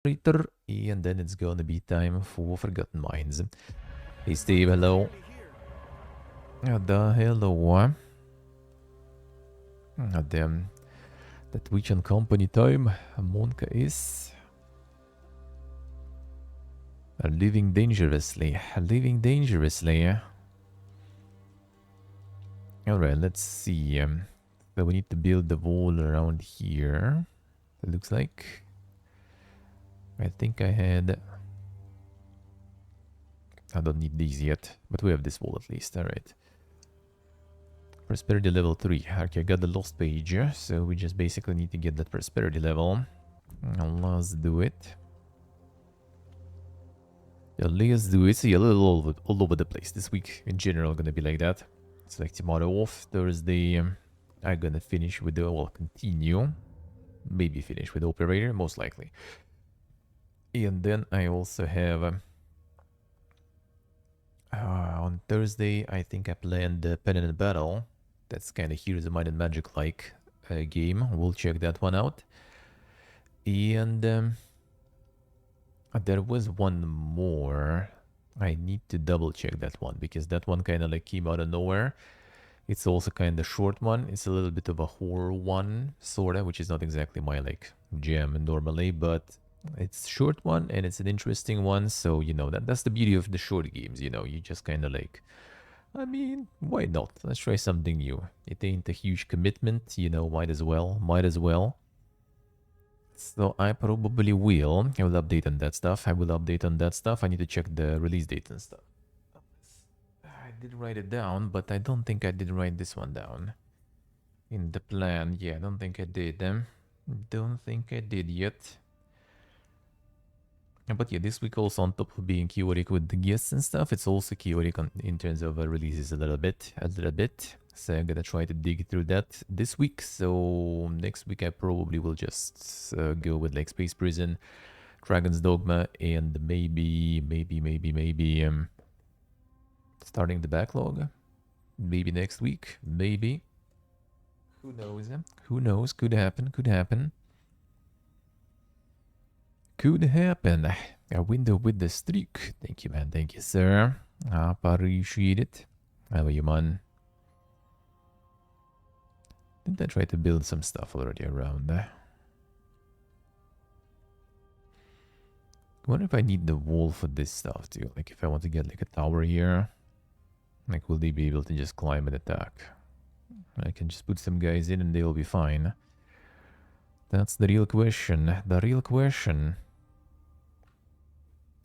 Later, and then it's gonna be time for Forgotten Minds. Hey Steve, hello. Hello. Damn. That Twitch and company time. Monka is living dangerously. Living dangerously. Alright, let's see. So we need to build the wall around here. It looks like. I think I had. I don't need these yet, but we have this wall at least. Alright. Prosperity level 3. Okay, I got the lost page, so we just basically need to get that prosperity level. Let's do it. Yeah, let's do it. See, a little all over the place. This week, in general, gonna be like that. It's like tomorrow off. Thursday, I'm gonna finish with the... Well, continue. Maybe finish with the operator, most likely. And then I also have... on Thursday, I think I planned the Pen and Battle. That's kind of Heroes of Might and Magic-like game. We'll check that one out. And there was one more. I need to double check that one because that one kind of like came out of nowhere. It's also kind of short one. It's a little bit of a horror one, sorta, which is not exactly my like jam normally, but it's short one and it's an interesting one. So you know that's the beauty of the short games. You know, you just kind of like. I mean, why not? Let's try something new. It ain't a huge commitment, you know, might as well. So I probably will. I will update on that stuff. I need to check the release date and stuff. I did write it down, but I don't think I did write this one down. In the plan, yeah, I don't think I did. Don't think I did yet. But yeah, this week also on top of being chaotic with the guests and stuff, it's also chaotic in terms of releases a little bit. So I'm gonna try to dig through that this week. So next week I probably will just go with like Space Prison, Dragon's Dogma, and maybe starting the backlog. Maybe next week. Maybe. Who knows? Who knows? Could happen. Could happen. A window with the streak. Thank you, man. Thank you, sir. Appreciate it. How are you, man? Didn't I try to build some stuff already around there? I wonder if I need the wall for this stuff too. Like if I want to get like a tower here. Like will they be able to just climb and attack? I can just put some guys in and they'll be fine. That's the real question.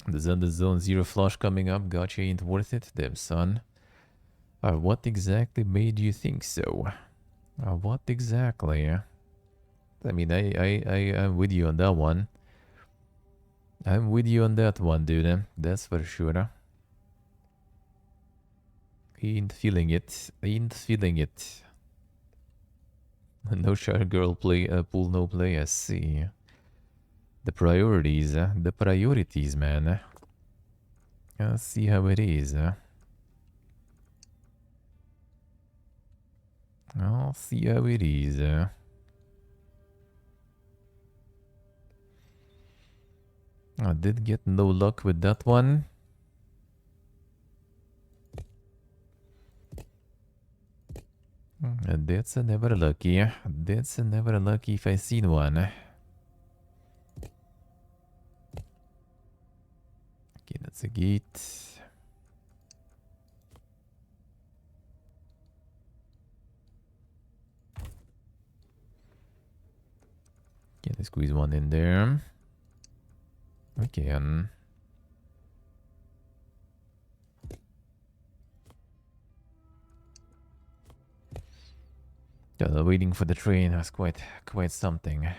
The zone 0 flush coming up. Gotcha, ain't worth it. Damn, son. What exactly made you think so? What exactly? I mean, I'm with you on that one. I'm with you on that one, dude. That's for sure. Ain't feeling it. No shower girl play, pool no play, I see. The priorities, man. I'll see how it is. I'll see how it is. I did get no luck with that one. That's a never lucky. That's a never lucky if I seen one. Okay, that's a gate. Can I squeeze one in there? We can. Yeah, waiting for the train was quite something. It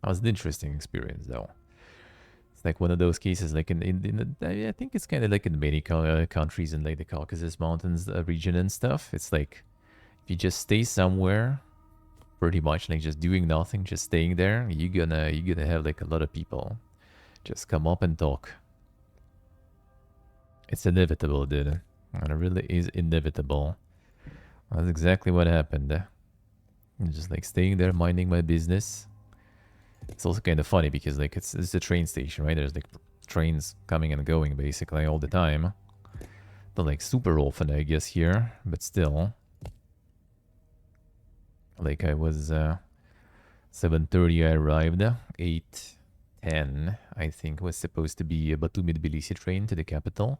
was an interesting experience, though. It's like one of those cases, like I think it's kind of like in many countries in like the Caucasus Mountains region and stuff. It's like if you just stay somewhere, pretty much like just doing nothing, just staying there, you're gonna have like a lot of people just come up and talk. It's inevitable, dude. It really is inevitable. That's exactly what happened. I'm just like staying there, minding my business. It's also kind of funny because like it's a train station, right? There's like trains coming and going basically all the time. Not like super often, I guess, here, but still. Like I was 7:30 I arrived, 8:10 I think was supposed to be a Batumi-Tbilisi train to the capital.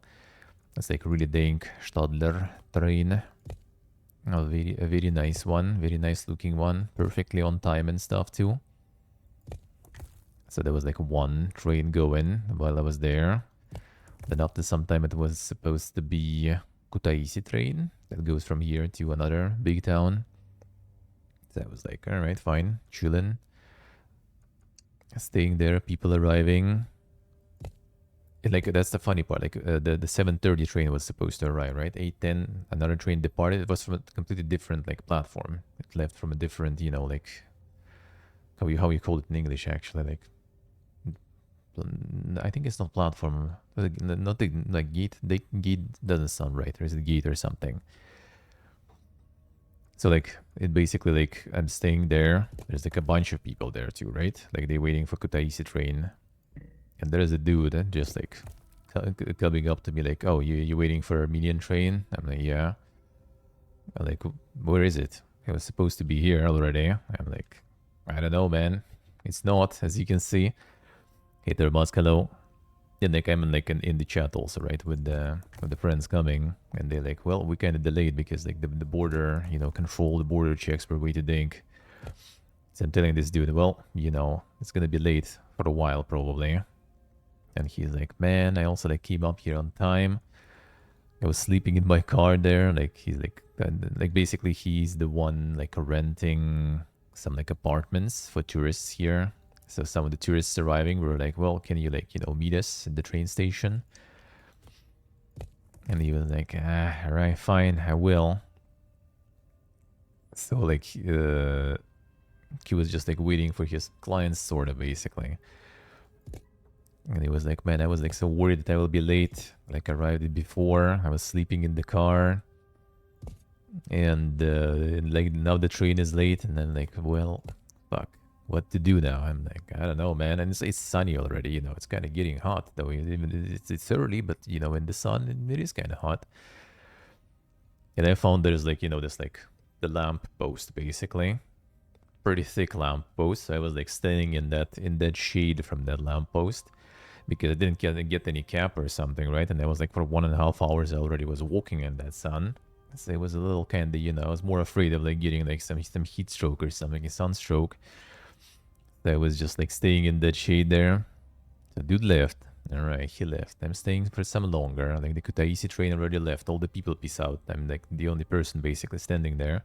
It's like really dang Stadler train. A very nice one, very nice looking one, perfectly on time and stuff too. So there was like one train going while I was there. Then after some time it was supposed to be Kutaisi train that goes from here to another big town. So I was like, all right, fine, chilling, staying there, people arriving. And like that's the funny part. Like the 7:30 train was supposed to arrive, right? 8:10 another train departed. It was from a completely different like platform. It left from a different, you know, like how you call it in English actually, like I think it's not platform. Not the like gate. The gate doesn't sound right. Or is it gate or something? So like it basically like I'm staying there. There's like a bunch of people there too, right? Like they waiting for Kutaisi train, and there's a dude just like coming up to me like, "Oh, you waiting for Armenian train?" I'm like, "Yeah." I'm like, "Where is it? It was supposed to be here already." I'm like, "I don't know, man. It's not, as you can see." Hey there, Hello. And like I'm in the chat also, right, with the friends coming, and they're like, well, we kind of delayed because like the border, you know, control, the border checks were way too dink. So I'm telling this dude, well, you know, it's gonna be late for a while probably. And he's like, man, I also like came up here on time. I was sleeping in my car there. Like he's like basically he's the one like renting some like apartments for tourists here. So some of the tourists arriving were like, well, can you like, you know, meet us at the train station? And he was like, all right, fine, I will. So like he was just like waiting for his clients sort of basically. And he was like, man, I was like so worried that I will be late. Like I arrived before, I was sleeping in the car. And like now the train is late, and then like, well, fuck, what to do now? I'm like, I don't know, man. And it's sunny already, you know. It's kind of getting hot, though. Even it's early, but you know, in the sun, it is kind of hot. And I found there's like, you know, this like the lamp post basically, pretty thick lamp post. So I was like standing in that shade from that lamp post because I didn't get any cap or something, right? And I was like for 1.5 hours I already was walking in that sun. So it was a little kind of, you know, I was more afraid of like getting like some heat stroke or something, a sunstroke. So I was just like staying in that shade there. So dude left. All right, he left. I'm staying for some longer. Like the Kutaisi train already left. All the people peace out. I'm like the only person basically standing there.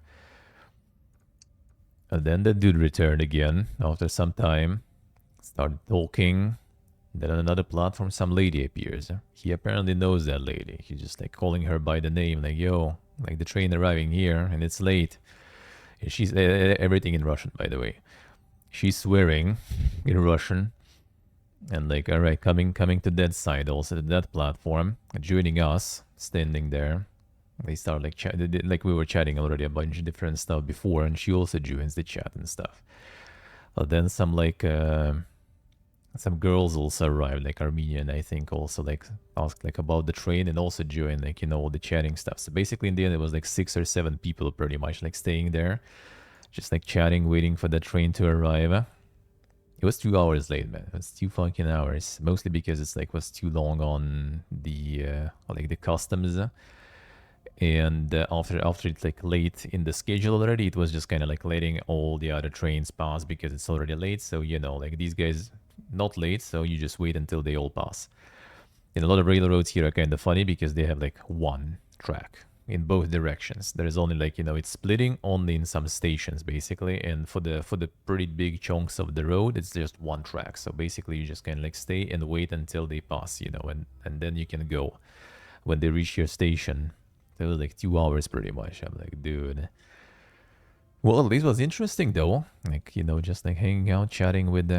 And then the dude returned again after some time. Started talking. Then on another platform, some lady appears. He apparently knows that lady. He's just like calling her by the name, like, yo, like the train arriving here and it's late. And she's everything in Russian, by the way. She's swearing in Russian. And like, all right, coming to that side, also to that platform, joining us, standing there. They start like like we were chatting already a bunch of different stuff before, and she also joins the chat and stuff. But then some like some girls also arrived, like Armenian, I think, also like asked like about the train and also joined like, you know, all the chatting stuff. So basically in the end it was like 6 or 7 people pretty much like staying there, just like chatting, waiting for the train to arrive. It was 2 hours late, man. It was 2 fucking hours, mostly because it's like was too long on the like the customs. And after it's like late in the schedule already, it was just kind of like letting all the other trains pass because it's already late. So you know, like these guys not late, so you just wait until they all pass. And a lot of railroads here are kind of funny because they have like one track in both directions. There is only like, you know, it's splitting only in some stations basically, and for the pretty big chunks of the road, it's just one track. So basically, you just kind of like stay and wait until they pass, you know, and then you can go when they reach your station. It was like 2 hours pretty much. I'm like, dude. Well, this was interesting though. Like, you know, just like hanging out, chatting with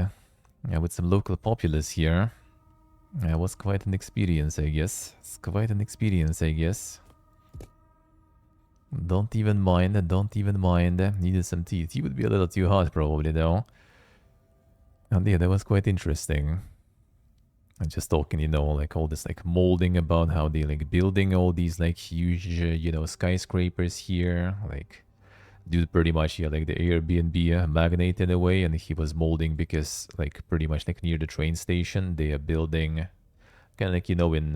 with some local populace here. It was quite an experience, I guess. It's quite an experience, I guess. Don't even mind, don't even mind. Needed some tea. Tea would be a little too hot probably though. And yeah, that was quite interesting. I'm just talking, you know, like all this like molding about how they like building all these like huge, you know, skyscrapers here. Like, dude, pretty much, yeah, like the Airbnb magnate in a way, and he was molding because like pretty much like near the train station, they are building kind of like, you know, in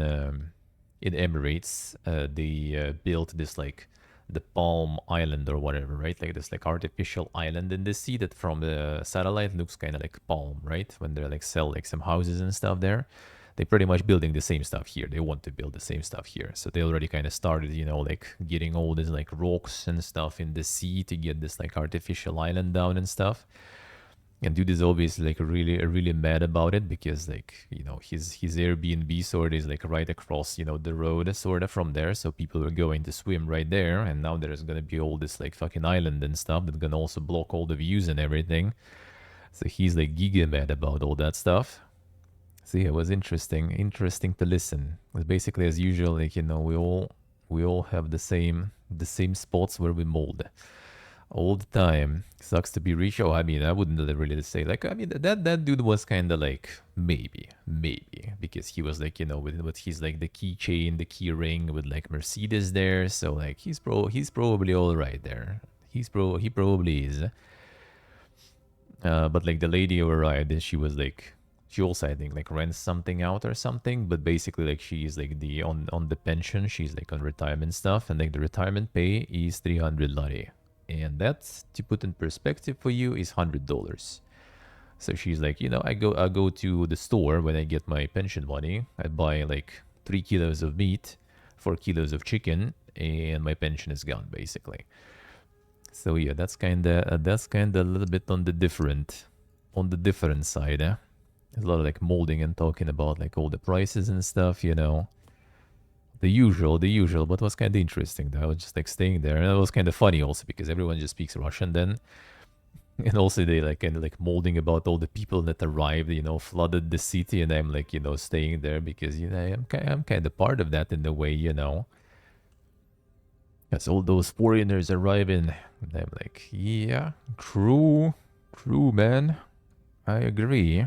Emirates, they built this like the Palm Island or whatever, right? Like this like artificial island in the sea that from the satellite looks kind of like palm, right? When they're like sell like some houses and stuff there, they pretty much building the same stuff here. They want to build the same stuff here, so they already kind of started, you know, like getting all these like rocks and stuff in the sea to get this like artificial island down and stuff. And dude is obviously like really mad about it because like, you know, his Airbnb sort of is like right across, you know, the road sort of from there, so people are going to swim right there, and now there's gonna be all this like fucking island and stuff that's gonna also block all the views and everything. So he's like giga mad about all that stuff. So yeah, it was interesting to listen. It's basically as usual, like, you know, we all have the same spots where we mold all the time. Sucks to be rich. Oh, I mean, I wouldn't really say like. I mean, that dude was kind of like maybe because he was like, you know, with his like the keychain, the key ring with like Mercedes there. So like he's probably all right there. He probably is. But like the lady who arrived, she was like. She also, I think, like rents something out or something, but basically, like she's like the on the pension, she's like on retirement stuff, and like the retirement pay is 300 lari, and that's to put in perspective for you is $100. So she's like, you know, I go to the store when I get my pension money. I buy like 3 kilos of meat, 4 kilos of chicken, and my pension is gone basically. So yeah, that's kinda a little bit on the different side. There's a lot of like molding and talking about like all the prices and stuff, you know. The usual, but it was kind of interesting though. I was just like staying there, and it was kind of funny also because everyone just speaks Russian then, and also they like kind of like molding about all the people that arrived, you know, flooded the city, and I'm like, you know, staying there because you know I'm kind of part of that in a way, you know. As all those foreigners arriving, and I'm like, yeah, true, man, I agree.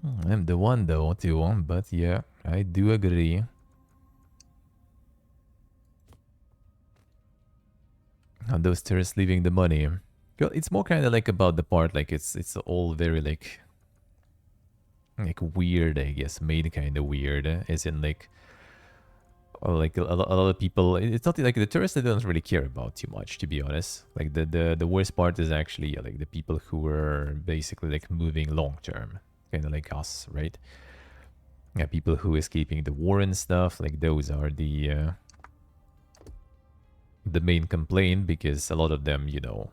I'm the one though too, but yeah, I do agree. And those tourists leaving the money. Well, it's more kind of like about the part, like it's all very like weird, I guess, made kind of weird, as in like a lot of people. It's not like the tourists they don't really care about too much, to be honest. Like the worst part is actually like the people who are basically like moving long term, kind of like us, right? Yeah, people who escaping the war and stuff. Like those are the main complaint because a lot of them, you know,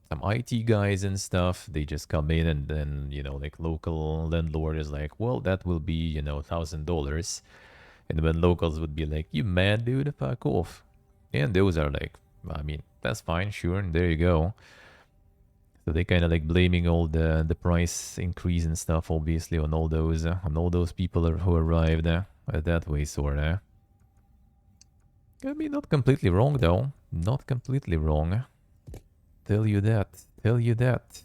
some IT guys and stuff, they just come in and then, you know, like local landlord is like, well, that will be, you know, $1,000. And when locals would be like, you mad, dude, fuck off. And those are like, I mean, that's fine, sure, and there you go. So they kind of like blaming all the price increase and stuff, obviously, on all those people who arrived that way, sorta. I mean, not completely wrong though. Not completely wrong. Tell you that. Tell you that.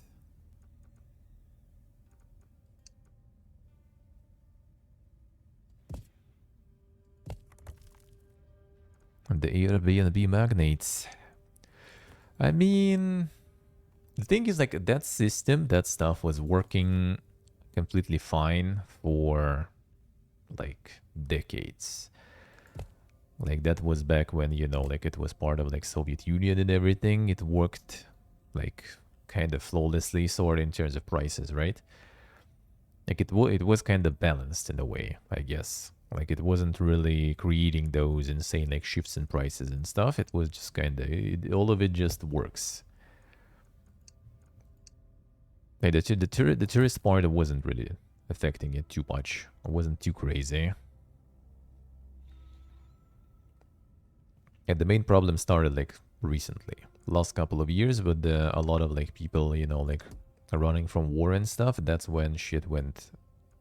And the Airbnb magnates. I mean, the thing is, like, that system, that stuff was working completely fine for like decades. Like, that was back when, you know, like it was part of like Soviet Union and everything. It worked like kind of flawlessly, sort of in terms of prices, right? Like it was kind of balanced in a way, I guess. Like it wasn't really creating those insane like shifts in prices and stuff. It was just kind of all of it just works. Like the tourist part wasn't really affecting it too much. It wasn't too crazy. And the main problem started like recently, last couple of years, with a lot of like people, you know, like running from war and stuff. That's when shit went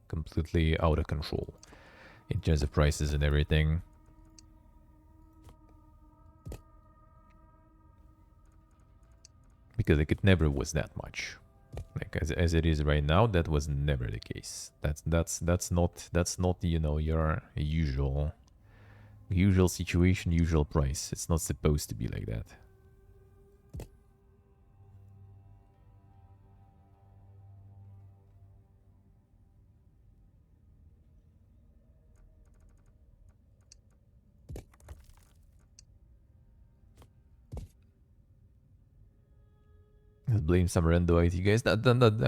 completely out of control in terms of prices and everything. Because like it never was that much. Like as it is right now, that was never the case. That's not you know your usual situation, usual price. It's not supposed to be like that. Blame some rando IT guys. I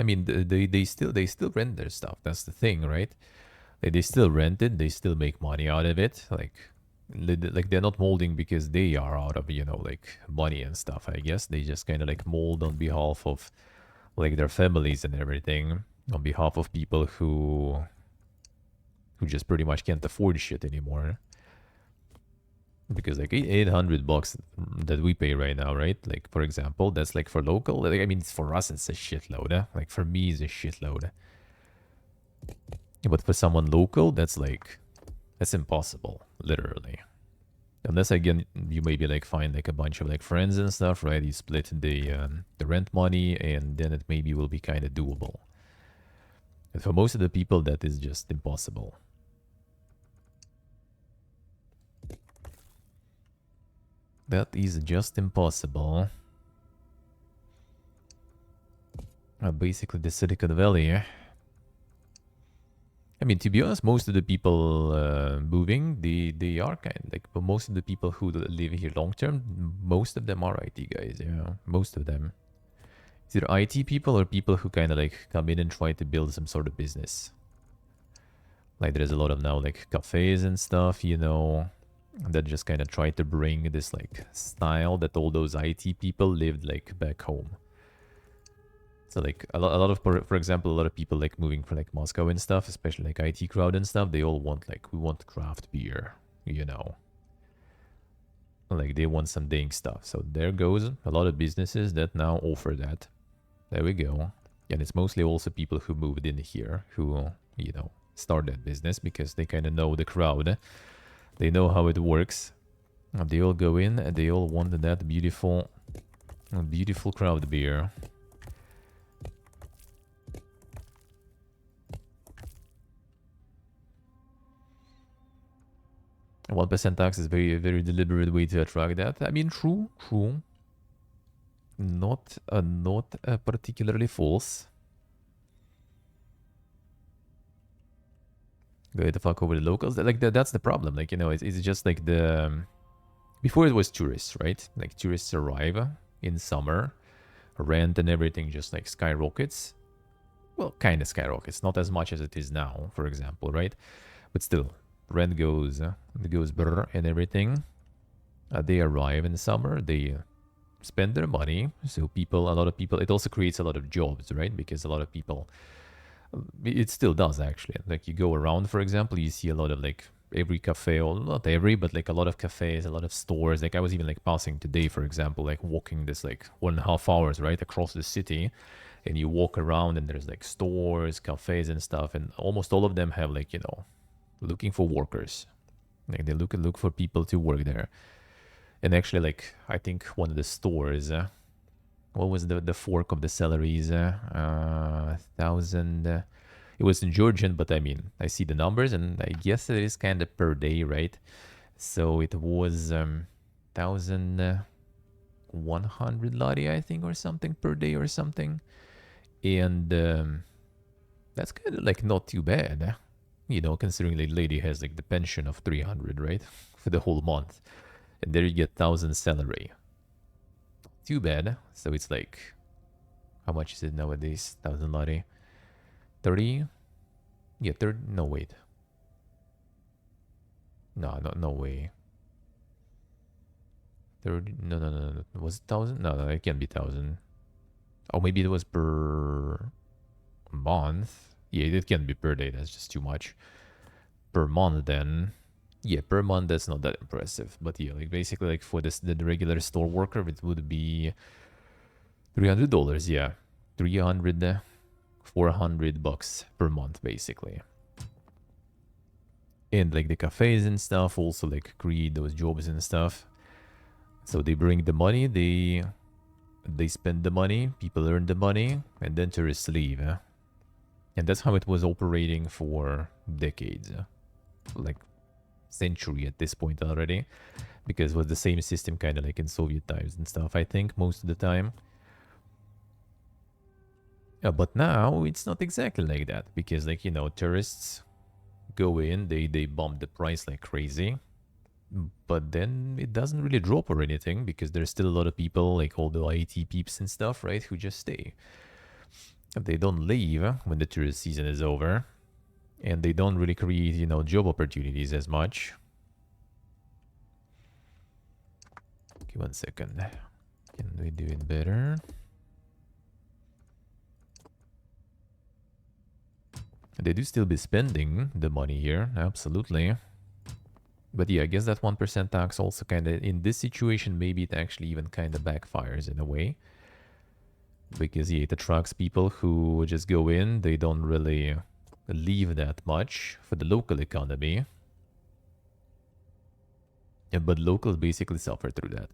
mean, they still rent their stuff. That's the thing, right? They still rent it. They still make money out of it. Like they're not molding because they are out of you know like money and stuff. I guess they just kind of like mold on behalf of like their families and everything, on behalf of people who just pretty much can't afford shit anymore. Because like 800 bucks that we pay right now, right? Like for example, that's like for local. Like, I mean, for us it's a shitload. Like for me, it's a shitload. But for someone local, that's impossible, literally. Unless again you maybe like find like a bunch of like friends and stuff, right? You split the rent money, and then it maybe will be kind of doable. But for most of the people, that is just impossible. That is just impossible. Basically, the Silicon Valley. I mean, to be honest, most of the people moving, they are kind of like, but most of the people who live here long term, most of them are IT guys. Yeah, most of them. It's either IT people or people who kind of like come in and try to build some sort of business. Like there's a lot of now like cafes and stuff, you know, that just kind of try to bring this like style that all those IT people lived like back home. So like a lot of for example, a lot of people like moving from like Moscow and stuff, especially like IT crowd and stuff, they all want like, we want craft beer, you know. Like they want some dang stuff. So there goes a lot of businesses that now offer that. There we go. And it's mostly also people who moved in here who, you know, start that business because they kind of know the crowd. They know how it works. And they all go in and they all want that beautiful crowd beer. 1% tax is very, very deliberate way to attract that. I mean, true. Not particularly false. Go the fuck over the locals. Like that's the problem. Like, you know, it's just like the before it was tourists, right? Like tourists arrive in summer, rent and everything just like skyrockets. Well, kind of skyrockets, not as much as it is now, for example, right? But still, rent goes brr and everything. They arrive in the summer, they spend their money. So a lot of people, it also creates a lot of jobs, right? Because a lot of people, it still does actually. Like you go around, for example, you see a lot of like every cafe, or not every, but like a lot of cafes, a lot of stores. Like I was even like passing today, for example, like walking this like 1.5 hours, right, across the city. And you walk around and there's like stores, cafes and stuff. And almost all of them have like, you know, looking for workers. Like they look for people to work there. And actually, like I think one of the stores, what was the fork of the salaries? 1,000. It was in Georgian, but I mean, I see the numbers, and I guess it is kind of per day, right? So it was 1,100 lari, I think, or something per day or something. And that's kind of like not too bad, you know, considering the lady has like the pension of 300, right, for the whole month, and there you get 1,000 salary. Too bad. So it's like, how much is it nowadays? 1,000 lari, 30. Yeah, 30. No, wait. No way. 30. No. Was it 1,000? No, it can't be 1,000. Oh, maybe it was per month. Yeah, it can't be per day. That's just too much. Per month, then. Yeah, per month, that's not that impressive. But yeah, like basically, like for this, the regular store worker, it would be $300. Yeah, 300, 400 bucks per month, basically. And like the cafes and stuff also like create those jobs and stuff. So they bring the money, they They spend the money, people earn the money, and then tourists leave. And that's how it was operating for decades. Like century at this point already. Because it was the same system kind of like in Soviet times and stuff, I think, most of the time. But now it's not exactly like that. Because like, you know, tourists go in, they bump the price like crazy. But then it doesn't really drop or anything because there's still a lot of people, like all the IT peeps and stuff, right, who just stay. They don't leave when the tourist season is over. And they don't really create, you know, job opportunities as much. Okay, 1 second. Can we do it better? They do still be spending the money here, absolutely. But yeah, I guess that 1% tax also kind of, in this situation, maybe it actually even kind of backfires in a way. Because yeah, it attracts people who just go in, they don't really leave that much for the local economy. Yeah, but locals basically suffer through that.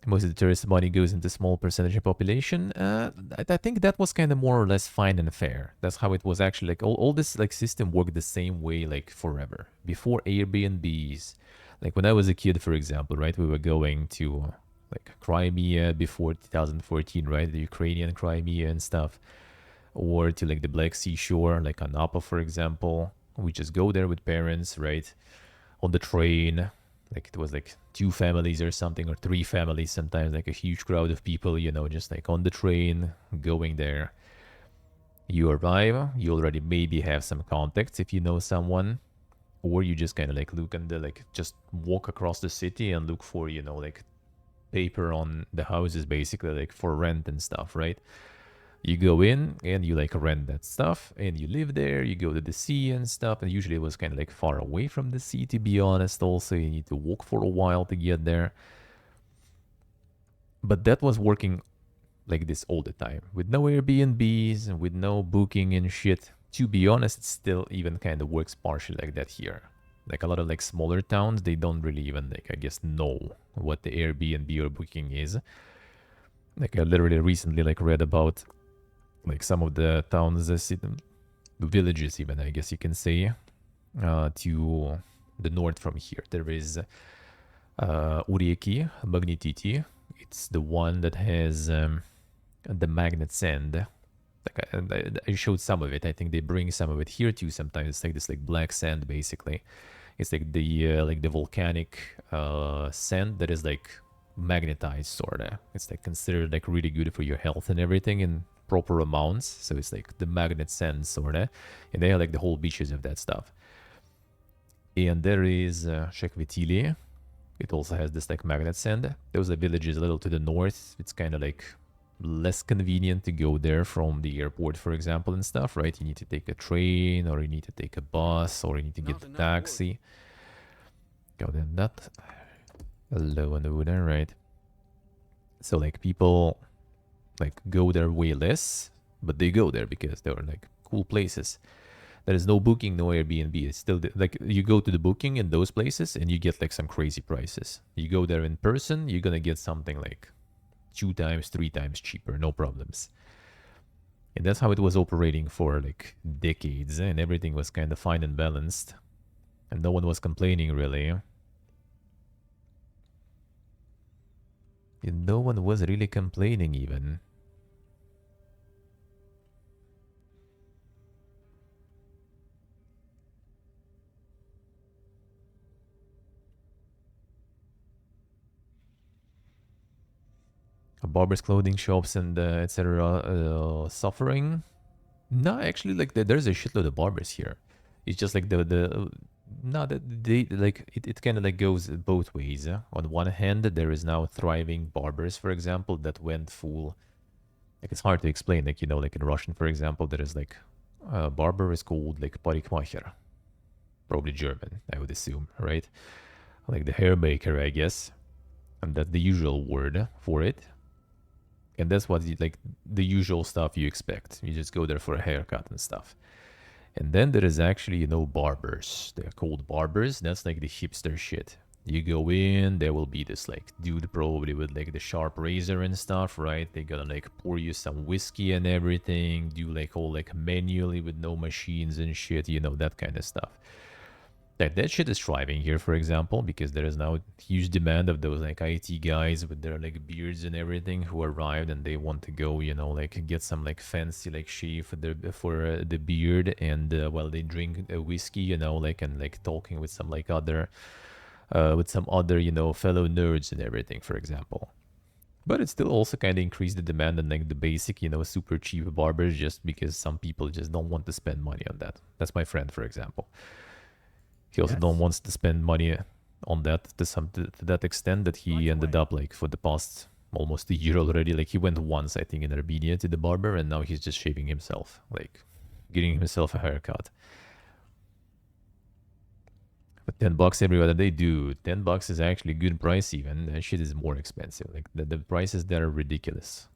Most of the tourist money goes into small percentage of population. I think that was kind of more or less fine and fair. That's how it was actually. Like all this like system worked the same way like forever. Before Airbnbs, like when I was a kid, for example, right, we were going to like Crimea before 2014, right, the Ukrainian Crimea and stuff, or to like the Black Sea shore, like Anapa, for example. We just go there with parents, right, on the train. Like it was like 2 families or something, or 3 families sometimes, like a huge crowd of people, you know, just like on the train going there. You arrive, you already maybe have some contacts if you know someone, or you just kind of like look and like just walk across the city and look for, you know, like paper on the houses basically, like for rent and stuff, right? You go in and you like rent that stuff and you live there. You go to the sea and stuff. And usually it was kind of like far away from the sea, to be honest. Also, you need to walk for a while to get there. But that was working like this all the time with no Airbnbs and with no booking and shit. To be honest, it still even kind of works partially like that here. Like a lot of like smaller towns, they don't really even like, I guess, know what the Airbnb or booking is. Like I literally recently like read about like some of the towns, villages even, I guess you can say, to the north from here. There is Urieki, Magnetiti. It's the one that has the magnet sand. Like I showed some of it. I think they bring some of it here too sometimes. It's like this like black sand basically. It's like the volcanic sand that is like magnetized sorta. It's like considered like really good for your health and everything in proper amounts. So it's like the magnet sand sorta. And they have like the whole beaches of that stuff. And there is Shekvetili. It also has this like magnet sand. Those are villages a little to the north. It's kind of like less convenient to go there from the airport, for example, and stuff, right? You need to take a train, or you need to take a bus, or you need to get a taxi. Go then that low and over there, right? So like people like go there way less, but they go there because they are like cool places. There is no booking, no Airbnb. It's still like you go to the booking in those places and you get like some crazy prices. You go there in person, you're gonna get something like 2 times, 3 times cheaper, no problems. And that's how it was operating for like decades, and everything was kind of fine and balanced, and no one was complaining really. And no one was really complaining even. Barbers, clothing shops, and etc. Suffering. No, actually, like there's a shitload of barbers here. It's just like no, they like it kind of like goes both ways. On one hand, there is now thriving barbers, for example, that went full. Like it's hard to explain. Like you know, like in Russian, for example, there is like barber is called like parikmacher, probably German, I would assume, right? Like the hair maker, I guess, and that's the usual word for it. And that's what like the usual stuff you expect. You just go there for a haircut and stuff. And then there is actually, you know, barbers. They're called barbers. That's like the hipster shit. You go in, there will be this like dude probably with like the sharp razor and stuff, right? They gonna like pour you some whiskey and everything, do like all like manually with no machines and shit, you know, that kind of stuff. Like that shit is thriving here, for example, because there is now huge demand of those like IT guys with their like beards and everything who arrived and they want to go, you know, like get some like fancy like shave for the beard and while they drink whiskey, you know, like and like talking with some other, you know, fellow nerds and everything, for example. But it still also kind of increased the demand on like the basic, you know, super cheap barbers just because some people just don't want to spend money on that. That's my friend, for example. He also don't wants to spend money on that to that extent that he ended up like for the past almost a year already. Like he went once, I think, in Armenia to the barber, and now he's just shaving himself, like getting himself a haircut. But $10 every other day, dude. $10 is actually a good price. Even that shit is more expensive. Like the prices there are ridiculous.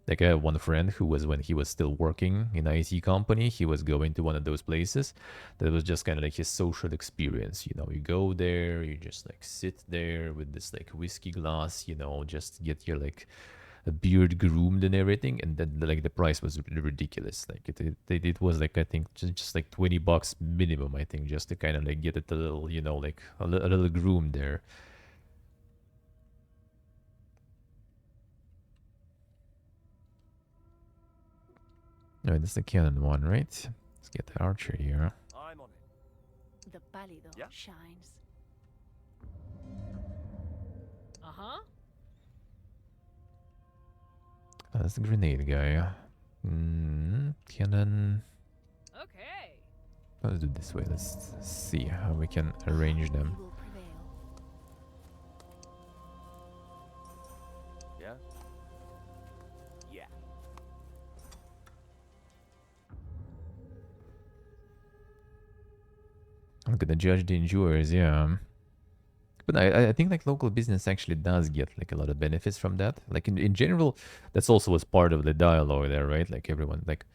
Like I have one friend who was when he was still working in IT company, he was going to one of those places that was just kind of like his social experience. You know, you go there, you just like sit there with this like whiskey glass, you know, just get your like a beard groomed and everything, and then like the price was ridiculous. Like it was like I think just like $20 minimum, I think, just to kind of like get it a little, you know, like a little groomed there. No, that's the cannon one, right? Let's get the archer here. I'm on it. The pálido shines. Uh-huh. Oh, that's the grenade guy. Cannon. Okay. Let's do it this way. Let's see how we can arrange them. Yeah. Yeah. I'm gonna judge the endurers, yeah. But I think like local business actually does get like a lot of benefits from that. Like in general, that's also was part of the dialogue there, right? Like everyone like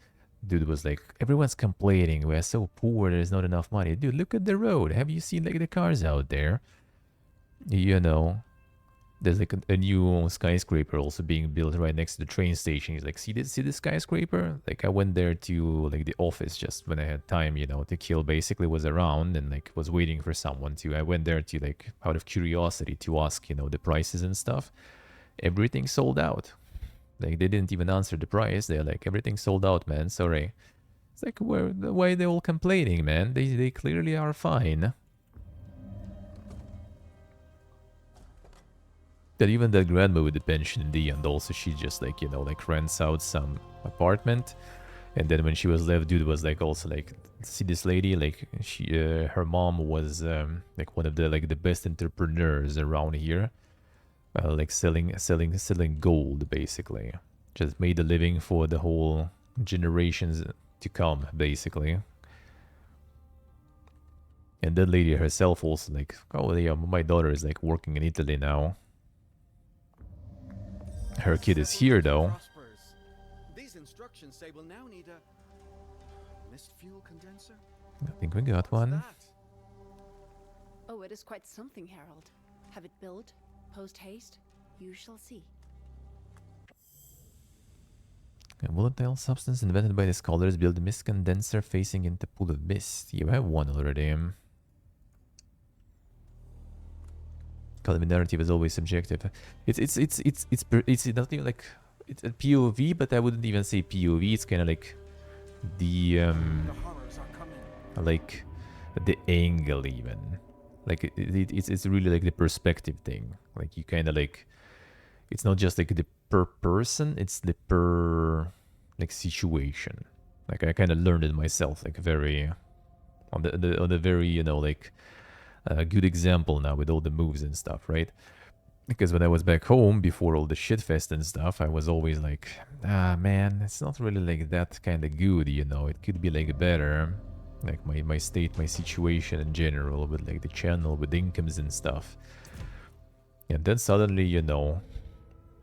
dude was like, everyone's complaining, we're so poor, there's not enough money. Dude, look at the road. Have you seen like the cars out there? You know, there's like a new skyscraper also being built right next to the train station. He's like, see this skyscraper? Like I went there to like the office just when I had time, you know, to kill. Basically was around and like was waiting for someone to. I went there to like out of curiosity to ask, you know, the prices and stuff. Everything sold out. Like they didn't even answer the price. They're like, everything sold out, man. Sorry. It's like, why are they all complaining, man? They clearly are fine. That even that grandma with the pension in the end also, she just like, you know, like rents out some apartment, and then when she was left, dude was like also like, see this lady, like she her mom was like one of the like the best entrepreneurs around here, like selling gold, basically. Just made a living for the whole generations to come, basically. And that lady herself also like, oh yeah, my daughter is like working in Italy now. Her kid is here, though. These instructions say we'll now need a mist fuel condenser. I think we got one. Oh, it is quite something, Harold. Have it built, post haste. You shall see. A volatile substance invented by the scholars built a mist condenser facing into pool of mist. You have one already. Color narrative is always subjective. It's not even like it's a POV, but I wouldn't even say POV. It's kind of like the like the angle even. Like it's really like the perspective thing. Like you kind of like, it's not just like the per person, it's the per like situation. Like I kind of learned it myself, like very on the very, you know, like a good example now with all the moves and stuff, right? Because when I was back home before all the shitfest and stuff, I was always like, ah man, it's not really like that kind of good, you know, it could be like better. Like my state, my situation in general with like the channel, with incomes and stuff. And then suddenly, you know,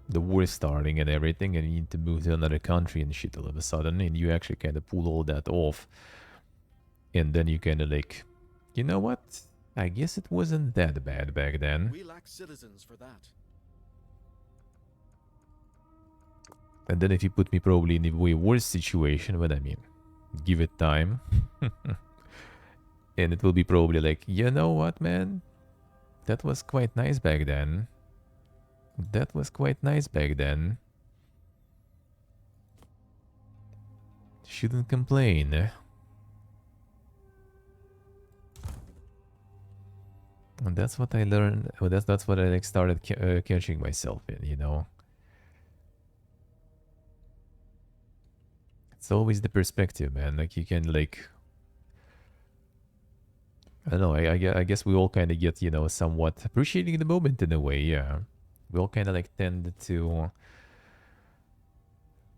the war is starting and everything, and you need to move to another country and shit all of a sudden, and you actually kind of pull all that off. And then you kind of like, you know what? I guess it wasn't that bad back then. We lack citizens for that. And then if you put me probably in a way worse situation, but I mean, give it time. And it will be probably like, you know what, man? That was quite nice back then. That was quite nice back then. Shouldn't complain. And that's what I learned. Well, that's what I like started catching myself in, you know. It's always the perspective, man. Like you can like, I don't know. I guess we all kind of get, you know, somewhat appreciating the moment in a way. Yeah, we all kind of like tend to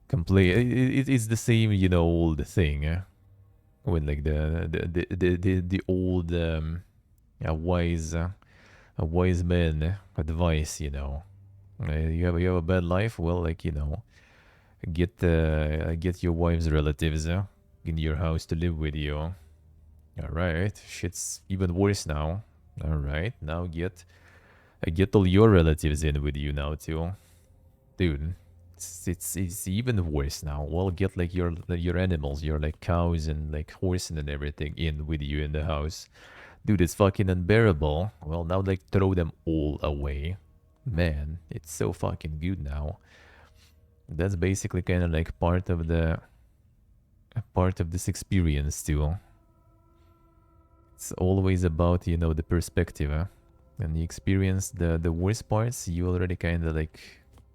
complain. It's the same, you know, old thing. When like the old a wise man advice, you know. You have a bad life. Well, like you know, get your wife's relatives in your house to live with you. All right, shit's even worse now. All right, now get all your relatives in with you now too, dude. It's even worse now. Well, get like your animals, your like cows and like horses and everything in with you in the house. Dude, it's fucking unbearable. Well, now like throw them all away. Man, it's so fucking good now. That's basically kind of like part of this experience too. It's always about, you know, the perspective, huh? And you experience the worst parts, you already kind of like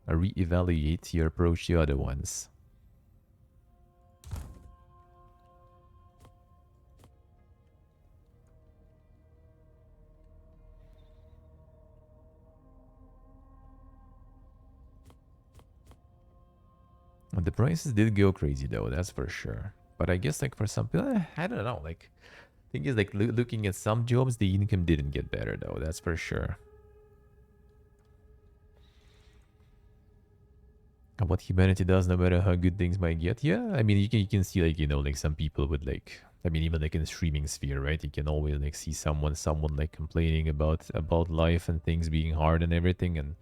reevaluate your approach to other ones. The prices did go crazy though, that's for sure. But I guess like for some people, I don't know, like thing is like looking at some jobs, the income didn't get better though, that's for sure. What humanity does, no matter how good things might get. Yeah, I mean, you can see like, you know, like some people would like, I mean, even like in the streaming sphere, right? You can always like see someone like complaining about life and things being hard and everything, and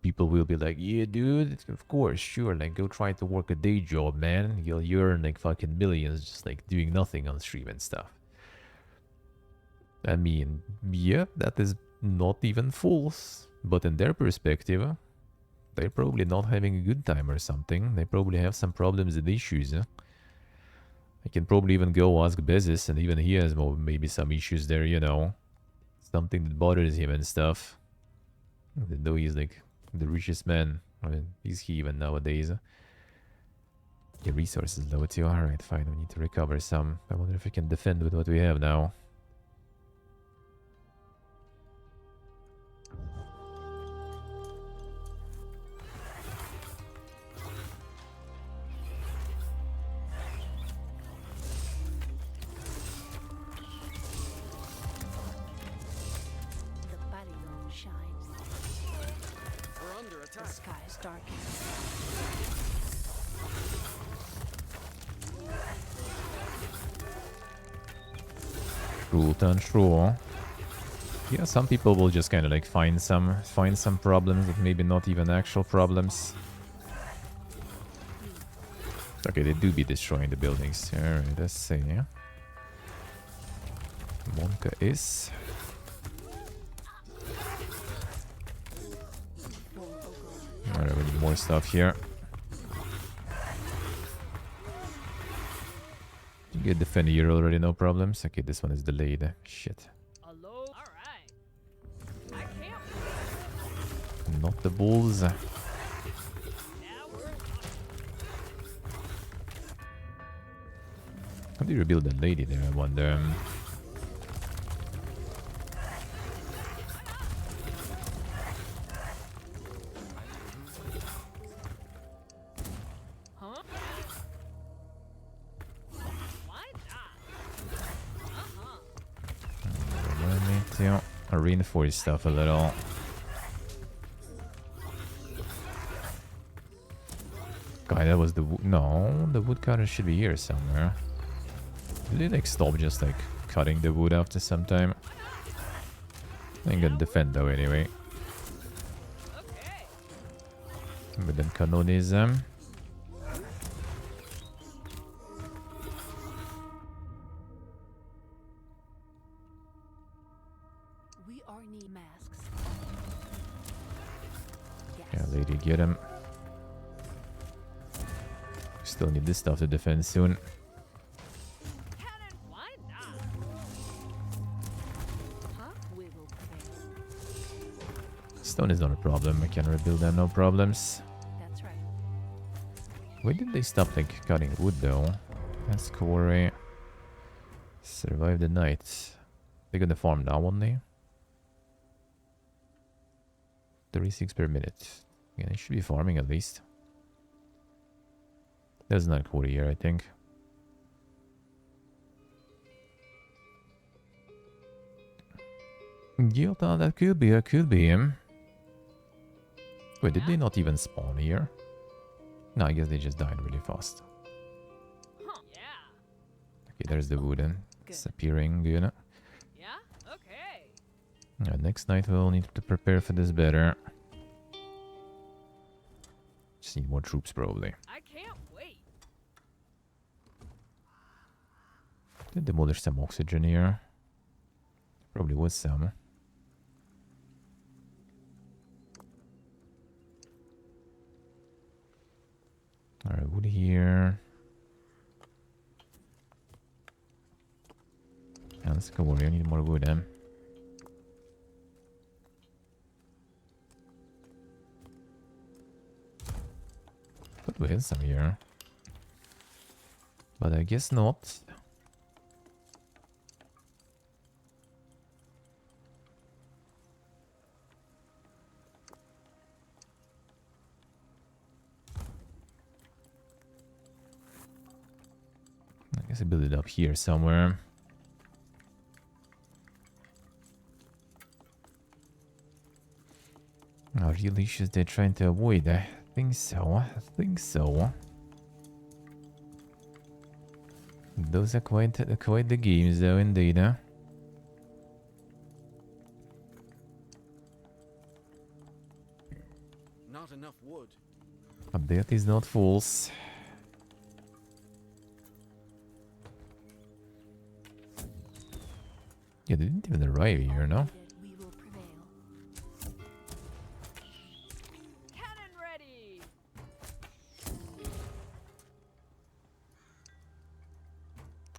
people will be like, yeah, dude, of course, sure, like go try to work a day job, man. You'll earn like fucking millions just like doing nothing on stream and stuff. I mean, yeah, that is not even false, but in their perspective, they're probably not having a good time or something. They probably have some problems and issues. I can probably even go ask Bezos, and even he has maybe some issues there, you know. Something that bothers him and stuff. Even though he's like the richest man. I mean, is he even nowadays? The resources low too. Alright, fine. We need to recover some. I wonder if we can defend with what we have now. The sky is darkening. True. Yeah, some people will just kind of like find some problems that maybe not even actual problems. Okay, they do be destroying the buildings. Alright, let's see. Monka is. Alright, we need more stuff here. You get defend here already, no problems. Okay, this one is delayed. Shit. Hello? Alright. I can't. Not the bulls. Now we're How do you rebuild that lady there, I wonder? Huh? Why not? I need to reinforce stuff a little. God, that was the wood. No, the woodcutter should be here somewhere. Did it like stop just like cutting the wood after some time? I'm gonna defend though anyway. Okay. With them canonism. We are need masks. Yeah, Yes. lady, get him. Still need this stuff to defend soon. Cannon, why not? Huh? We will prevail. Stone is not a problem. I can rebuild them, no problems. That's right. Why did they stop like cutting wood though? That's quarry. Survive the night. They're gonna farm now only. 36 per minute. Yeah, they should be farming at least. There's not quarry here, I think. Yeah, that could be, him. Wait, did they not even spawn here? No, I guess they just died really fast. Huh. Yeah. Okay, there's the wooden. Good. Disappearing, good. Yeah? Okay. Next night we'll need to prepare for this better. Just need more troops probably. I can't wait. Did demolish some oxygen here. Probably was some. Alright, wood here. Yeah, let's go over here. I need more wood, Thought we had some here. But I guess not. I guess I build it up here somewhere. Oh, really? Should they trying to avoid? I think so. I think so. Those are quite the games, though, indeed. Not enough wood. But that is not false. Yeah, they didn't even arrive here, no? We will prevail. Cannon ready.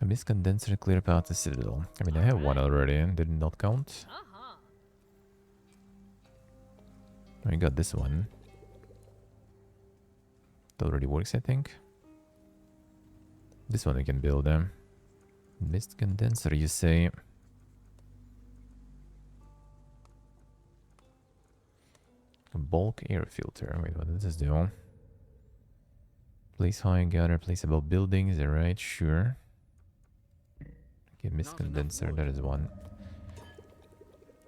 A mist condenser clear path to Citadel. I mean, I have one already and did not count. Uh-huh. I got this one. It already works, I think. This one we can build. Mist condenser, you say? A bulk air filter. Wait, what does this do? Place high, gather, place above buildings. Alright, sure. Okay, mist Not enough condenser, wood. that is one.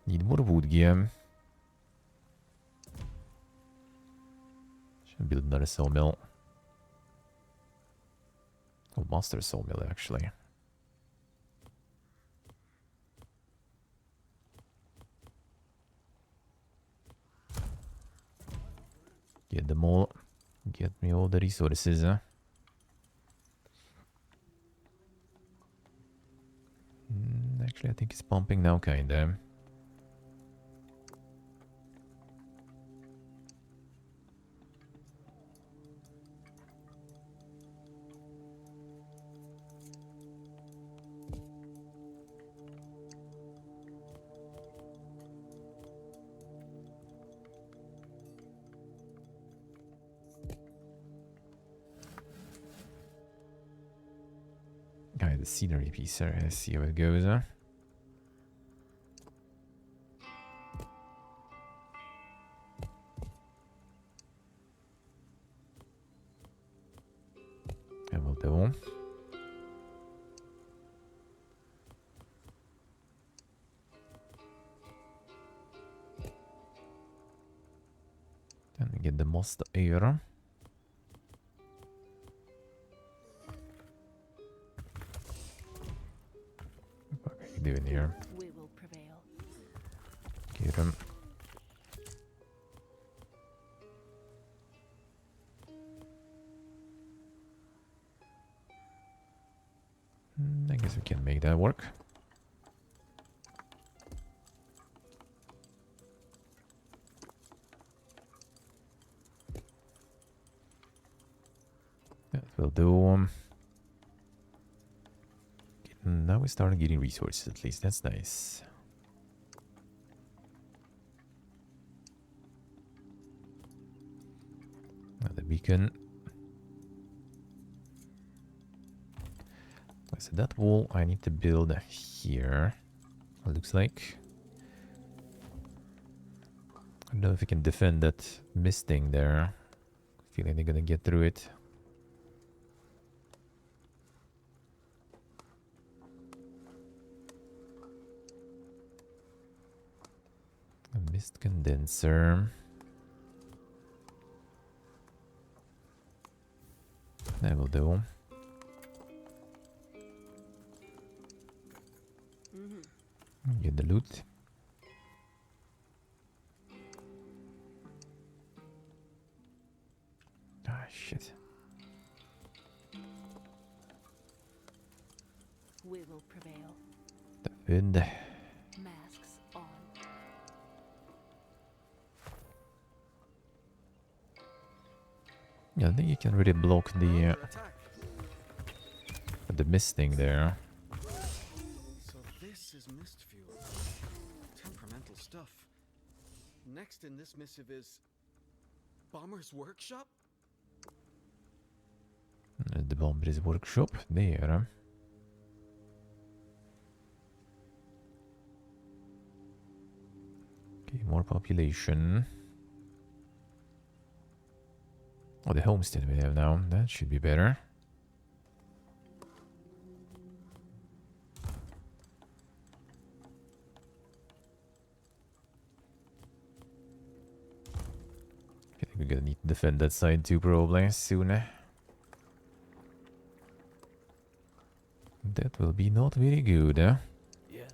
Need more wood, game. Should build another sawmill. Oh, master sawmill, actually. Get them all. Get me all the resources, huh? Actually, I think it's pumping now, kinda. The scenery piece, let's see how it goes, huh? I will do. Then we get the most air. What are you doing here? We will prevail. welcome. I guess we can make that work. That will do. Now we start getting resources, at least. That's nice. Another beacon. So that wall I need to build here. It looks like. I don't know if we can defend that misting there. Feeling they're gonna get through it. A mist condenser. That will do. Get the loot. Ah, shit. We will prevail. The food. Masks on. Yeah, I think you can really block the Under attack. misting there. So this is mist fuel. Temperamental stuff. Next in this missive is Bomber's Workshop? The Bomber's Workshop there. Okay, more population. Oh, the homestead we have now. That should be better. I think we're gonna need to defend that side too, probably soon. That will be not very good, huh? Yeah.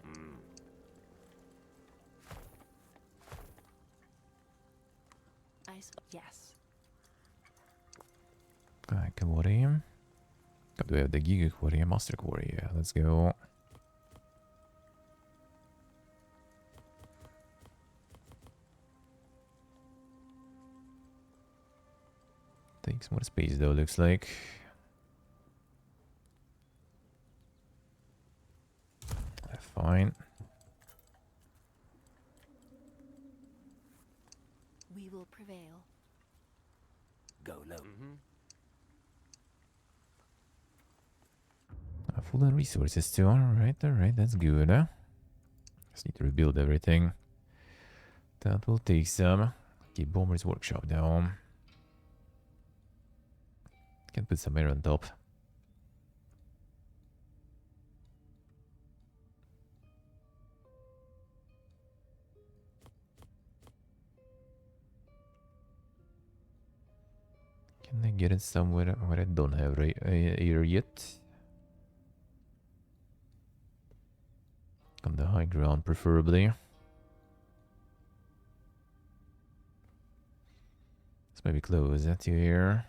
Yes. Aquarium. Oh, do we have the Giga Aquarium? Master Aquarium. Yeah, let's go. Takes more space though, looks like. Fine. We will prevail. Go low. Full on resources too. Alright, that's good, huh? Just need to rebuild everything. That will take some. Keep Bomber's Workshop down. Can put some air on top. Can I get it somewhere where I don't have air yet? On the high ground, preferably. This might be close to here.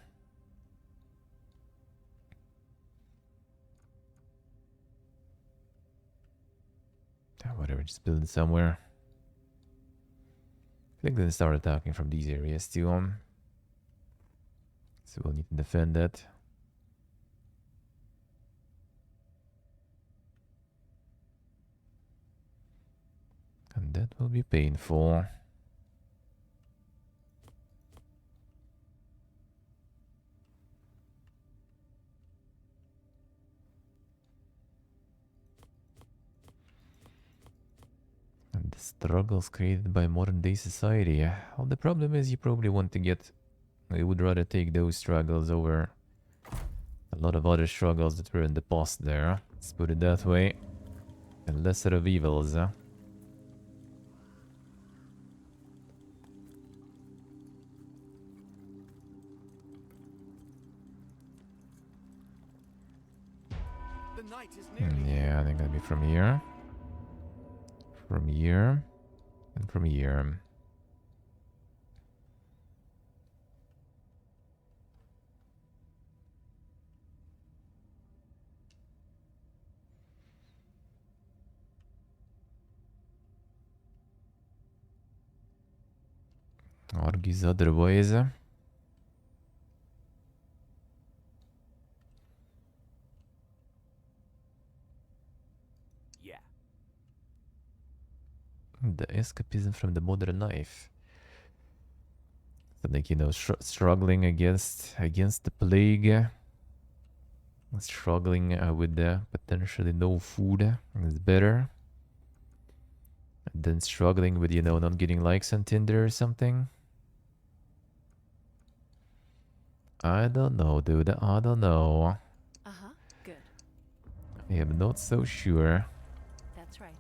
Whatever, just build it somewhere. I think they'll start attacking from these areas too. So we'll need to defend that. And that will be painful. And the struggles created by modern day society. Well, the problem is you probably want to get... You would rather take those struggles over a lot of other struggles that were in the past there. Let's put it that way. And lesser of evils. The night is nearly Yeah, I think that'll be from here. From here. And from here. Argy's otherwise. Yeah. The escapism from the modern life. So like, you know, struggling against the plague. Struggling with potentially no food is better. And then struggling with, you know, not getting likes on Tinder or something. I don't know, dude. I don't know. Uh-huh. Good. I am not so sure. That's right.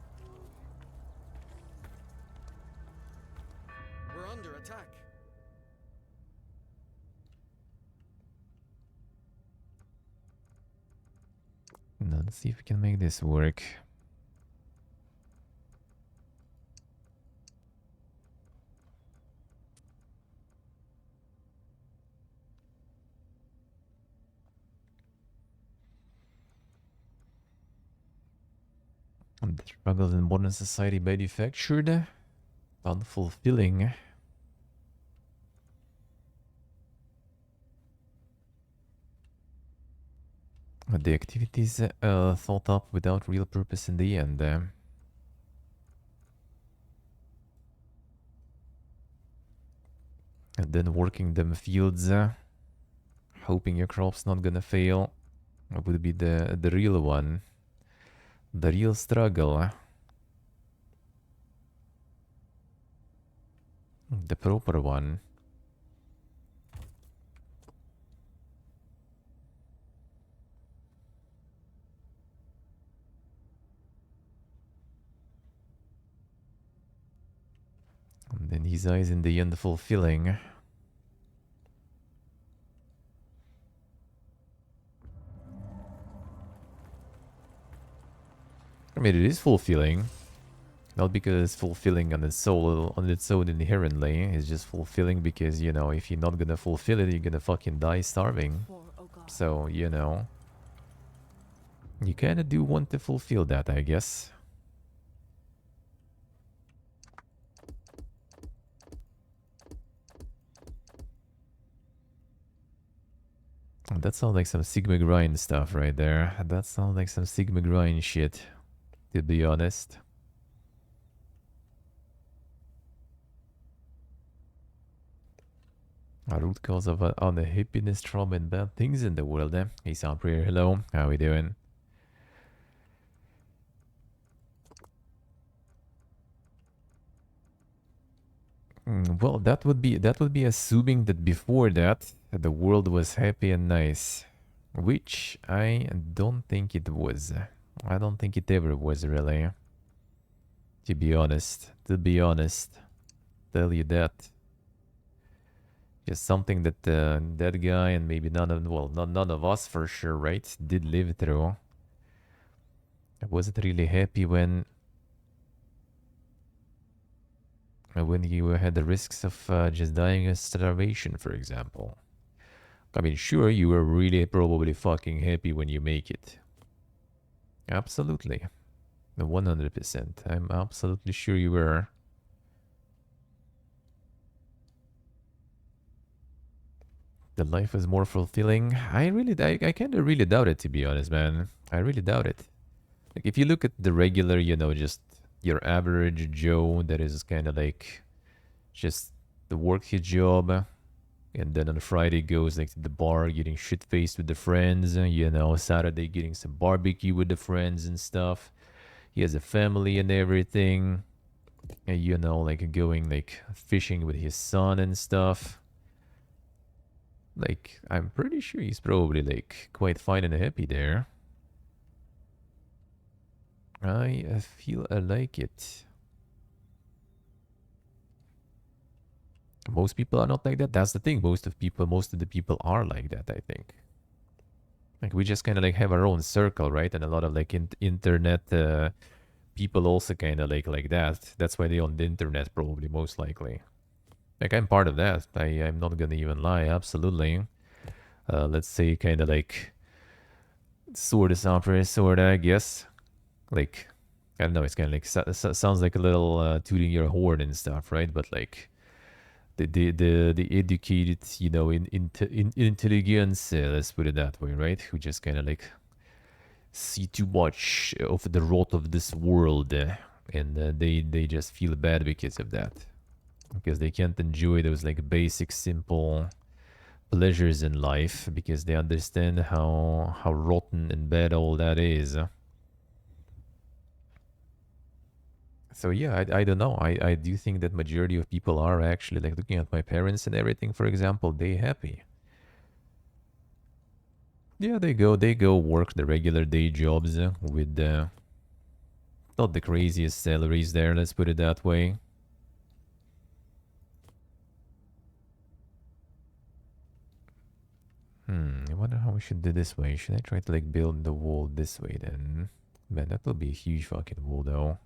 We're under attack. Now, let's see if we can make this work. The struggles in modern society manufactured, unfulfilling. The activities thought up without real purpose in the end. And then working them fields, hoping your crop's not gonna fail, would be the real one. The real struggle. The proper one. And then his eyes in the end fulfilling. I mean, it is fulfilling. Not because it's fulfilling on its own inherently. It's just fulfilling because, you know, if you're not gonna fulfill it, you're gonna fucking die starving. Oh God. So, you know, you kinda do want to fulfill that, I guess. That sounds like some Sigma grind stuff right there. That sounds like some Sigma grind shit, to be honest. A root cause of unhappiness, trauma, and bad things in the world, eh? Hey, Samprir, hello. How we doing? Well, that would be assuming that before that the world was happy and nice, which I don't think it was. I don't think it ever was really. To be honest, tell you that. Just something that that guy and maybe none of us for sure, right? Did live through. I wasn't really happy when you had the risks of just dying of starvation, for example. I mean, sure, you were really probably fucking happy when you make it. Absolutely. 100%. I'm absolutely sure you were. The life was more fulfilling. I kind of really doubt it, to be honest, man. I really doubt it. Like, if you look at the regular, you know, just your average Joe that is kind of like just the work his job, and then on Friday goes like to the bar getting shit faced with the friends, you know, Saturday getting some barbecue with the friends and stuff. He has a family and everything, and, you know, like going like fishing with his son and stuff. Like, I'm pretty sure he's probably like quite fine and happy there. I feel I like it. Most people are not like that. That's the thing. Most of the people are like that, I think. Like, we just kind of like have our own circle, right? And a lot of like internet people also kind of like that. That's why they're on the internet, probably, most likely. Like, I'm part of that. I'm not gonna even lie, absolutely. Let's say kind of like sort of software, sort of, I guess. Like, I don't know, it's kind of like, sounds like a little tooting your horn and stuff, right? But like, the educated, you know, in intelligence, let's put it that way, right? Who just kind of like see too much of the rot of this world, and they just feel bad because of that, because they can't enjoy those like basic, simple pleasures in life because they understand how rotten and bad all that is. So yeah, I don't know. I do think that majority of people are actually like looking at my parents and everything. For example, they happy. Yeah, they go work the regular day jobs with not the craziest salaries there. Let's put it that way. I wonder how we should do this way. Should I try to like build the wall this way then? Man, that will be a huge fucking wall though.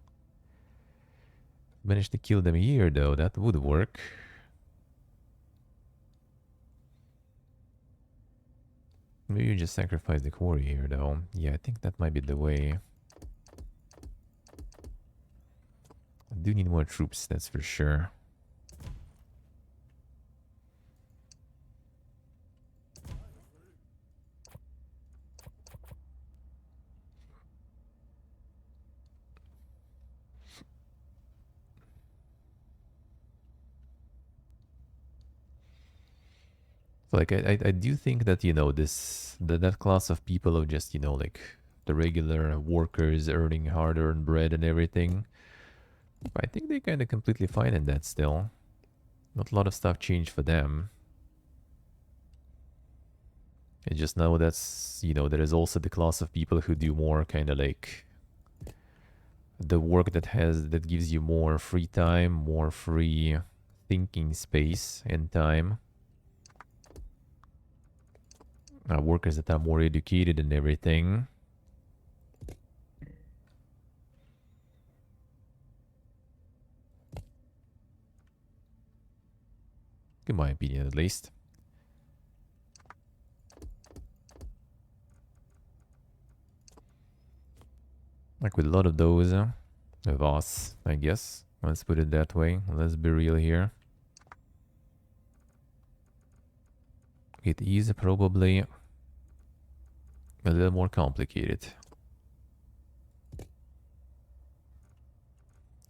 Manage to kill them here though. That would work. Maybe you just sacrifice the quarry here though. Yeah, I think that might be the way. I do need more troops, that's for sure. So like I do think that, you know, that class of people of just, you know, like the regular workers earning hard-earned bread and everything, I think they kind of completely fine in that still. Not a lot of stuff changed for them. I just know that's, you know, there is also the class of people who do more kind of like the work that gives you more free time, more free thinking space and time. Workers that are more educated and everything. In my opinion, at least. Like with a lot of those of us, I guess. Let's put it that way. Let's be real here. It is probably a little more complicated.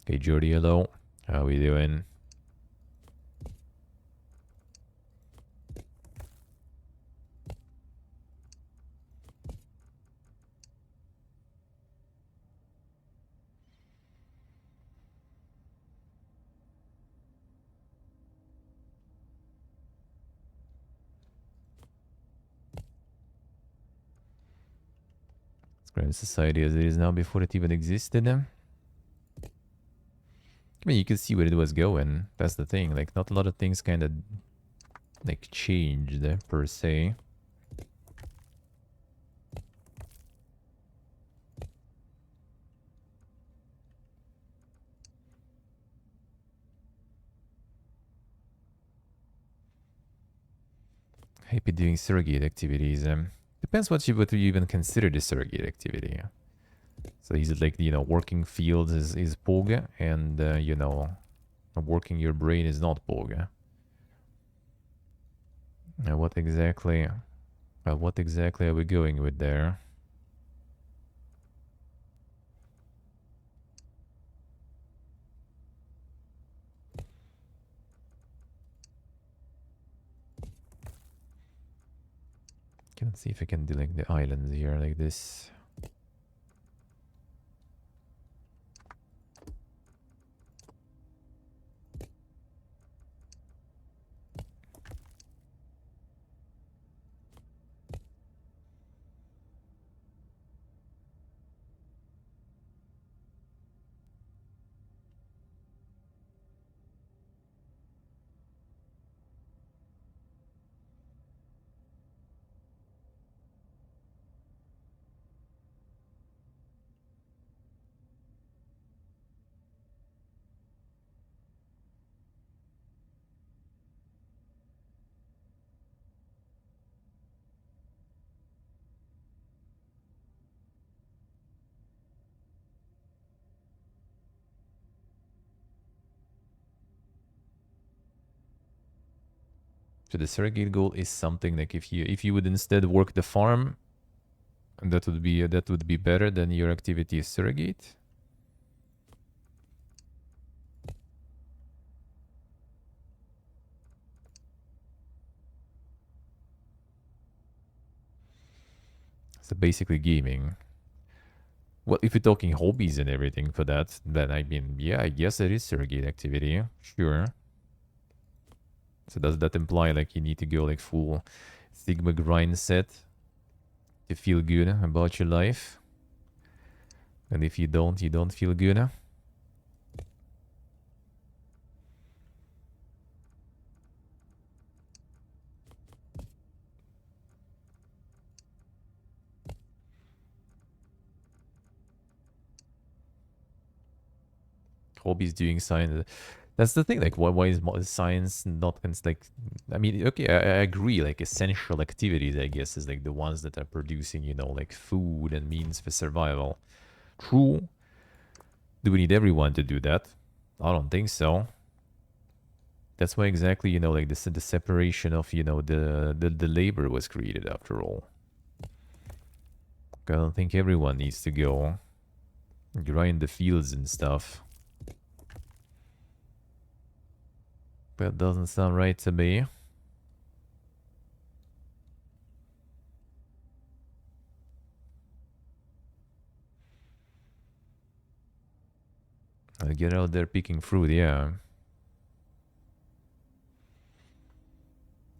Okay, Jordi, hello. How we doing? Grand society as it is now before it even existed. I mean, you can see where it was going. That's the thing. Like, not a lot of things kind of like changed per se. Happy doing surrogate activities. Depends what you even consider the surrogate activity. So is it like, you know, working fields is POG and, you know, working your brain is not POG? What exactly are we going with there? Can see if I can do like the islands here like this. So the surrogate goal is something like if you would instead work the farm, that would be better than your activity as surrogate. So basically gaming. Well, if you're talking hobbies and everything for that, then I mean, yeah, I guess it is surrogate activity. Sure. So does that imply like you need to go like full Sigma grind set to feel good about your life? And if you don't feel good? Hobbies doing science. That's the thing. Like, why is science not? It's like, I mean, okay, I agree. Like, essential activities, I guess, is like the ones that are producing, you know, like food and means for survival. True. Do we need everyone to do that? I don't think so. That's why exactly, you know, like the separation of, you know, the labor was created after all. I don't think everyone needs to go grind the fields and stuff. That doesn't sound right to me. Get out there picking fruit, yeah.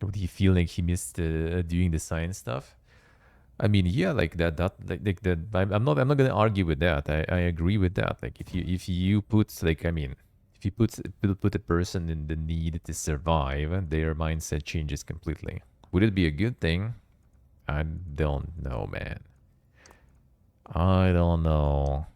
Would he feel like he missed doing the science stuff? I mean, yeah, like that like that. I'm not gonna argue with that. I agree with that. Like if you put like I mean, if you put a person in the need to survive, their mindset changes completely. Would it be a good thing? I don't know, man. I don't know.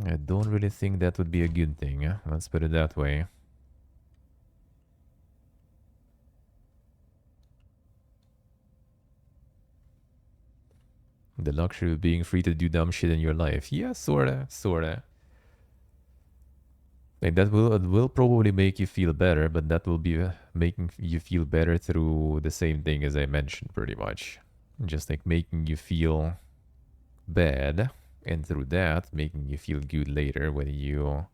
I don't really think that would be a good thing. Let's put it that way. The luxury of being free to do dumb shit in your life. Yeah, sorta. Like that will probably make you feel better, but that will be making you feel better through the same thing as I mentioned, pretty much. Just like making you feel bad, and through that making you feel good later when you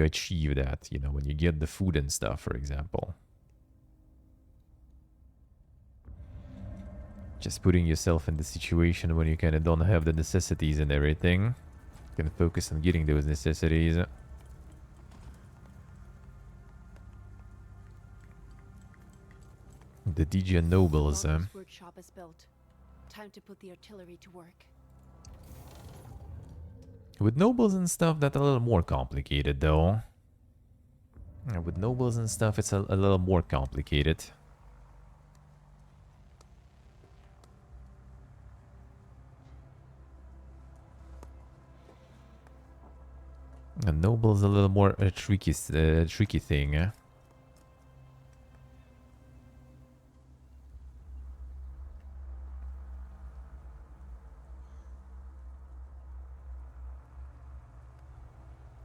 achieve that. You know, when you get the food and stuff, for example. Just putting yourself in the situation when you kind of don't have the necessities and everything. You can focus on getting those necessities. The DJ Nobles. Workshop is built. Time to put the artillery to work. With nobles and stuff, that's a little more complicated, though. With nobles and stuff, it's a little more complicated. A noble's a little more tricky thing.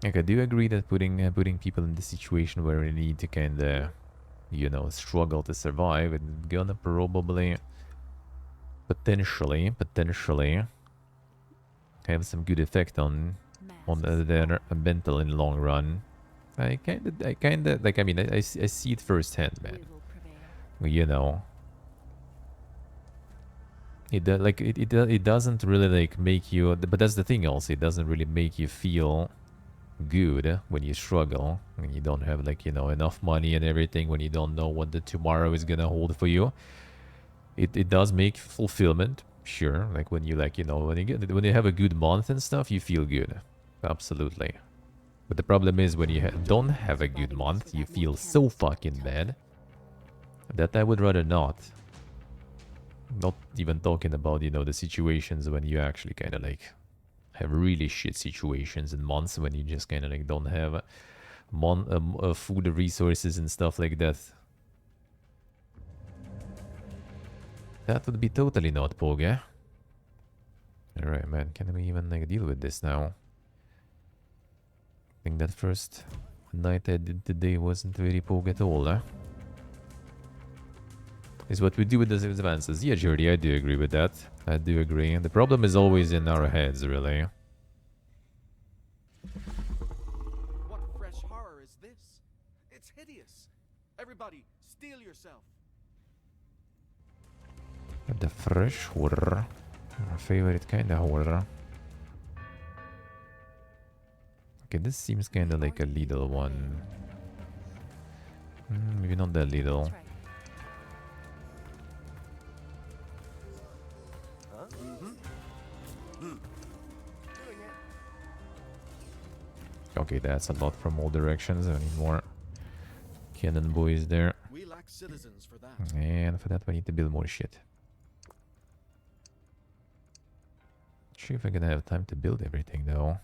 Like, I do agree that putting people in the situation where they need to kind of, you know, struggle to survive, it's gonna probably potentially have some good effect on their mental in the long run. I kind of like. I mean, I see it firsthand, man. You know, it doesn't really like make you. But that's the thing. Also, it doesn't really make you feel good when you struggle, when you don't have like, you know, enough money and everything, when you don't know what the tomorrow is gonna hold for you. It does make fulfillment, sure. Like when you like, you know, when you have a good month and stuff, you feel good. Absolutely. But the problem is when you don't have a good month, you feel so fucking bad that I would rather not. Not even talking about, you know, the situations when you actually kind of like have really shit situations and months when you just kind of like don't have food resources and stuff like that. That would be totally not Poga. Alright, man. Can we even like deal with this now? I think that first night I did today wasn't very Poga at all, huh? Is what we do with those advances. Yeah, Jordy, I do agree with that. I do agree. The problem is always in our heads, really. What fresh horror is this? It's hideous. Everybody, steel yourself. The fresh horror. My favorite kind of horror. Okay, this seems kind of like a little one. Maybe not that little. That's right. Okay, that's a lot from all directions. I need more cannon boys there. We lack citizens for that. And for that, we need to build more shit. Not sure if I'm gonna have time to build everything, though.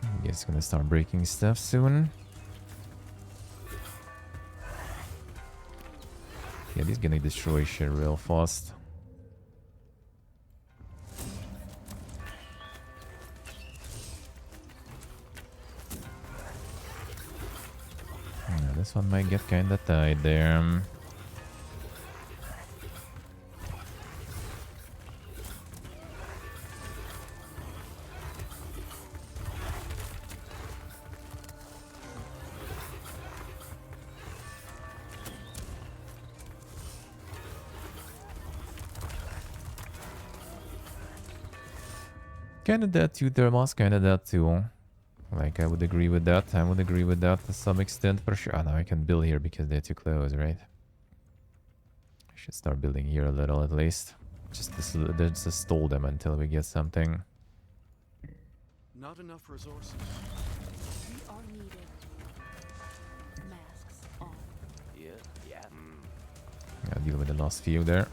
I guess gonna start breaking stuff soon. Yeah, this is gonna destroy shit real fast. Yeah, this one might get kinda tight there. Kinda that too, Thermos, kinda that too. Like, I would agree with that. I would agree with that to some extent for sure. Oh, now I can build here because they're too close, right? I should start building here a little at least. Just to stall them until we get something. Not enough resources. We are needed. Masks on. I'll deal with the last few there.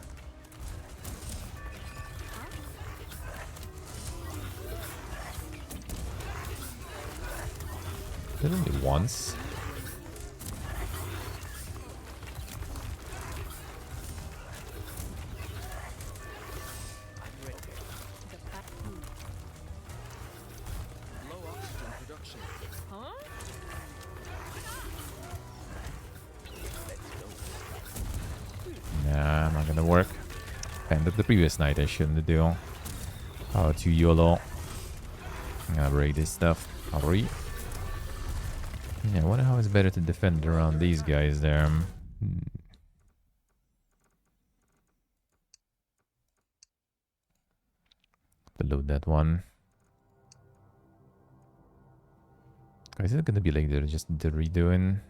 Did only once. The back move. Low oxygen production. Huh? Nah, not gonna work. And the previous night I shouldn't do. Oh, too YOLO. I'm gonna break this stuff. Hurry. Yeah, I wonder how it's better to defend around these guys there. To load that one. Is it gonna be like they're just redoing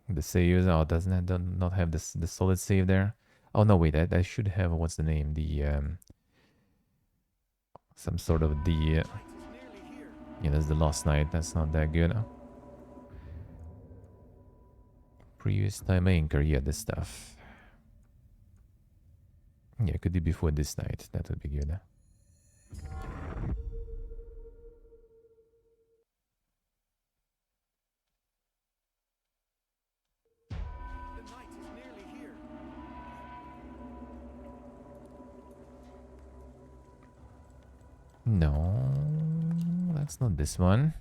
the saves? Oh, doesn't it not have this the solid save there? Oh no, wait, I should have what's the name? The some sort of the Night is nearly here. yeah, that's the last night. That's not that good. Previous time anchor, yeah, this stuff. Yeah, could be before this night. That would be good. The night is nearly here. No, that's not this one.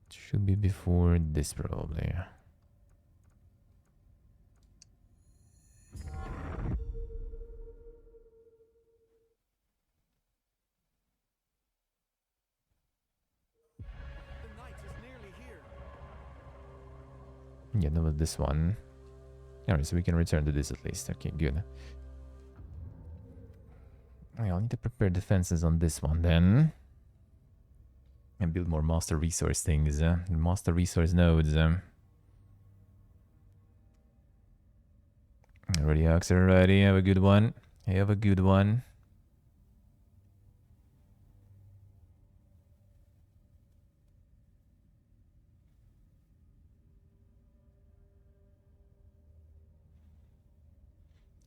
Should be before this probably. The night is nearly here. Yeah, no, this one. Alright, so we can return to this at least. Okay, good. I'll need to prepare defenses on this one then. And build more master resource things. Master resource nodes. Already, Ox, already. Have a good one. Have a good one.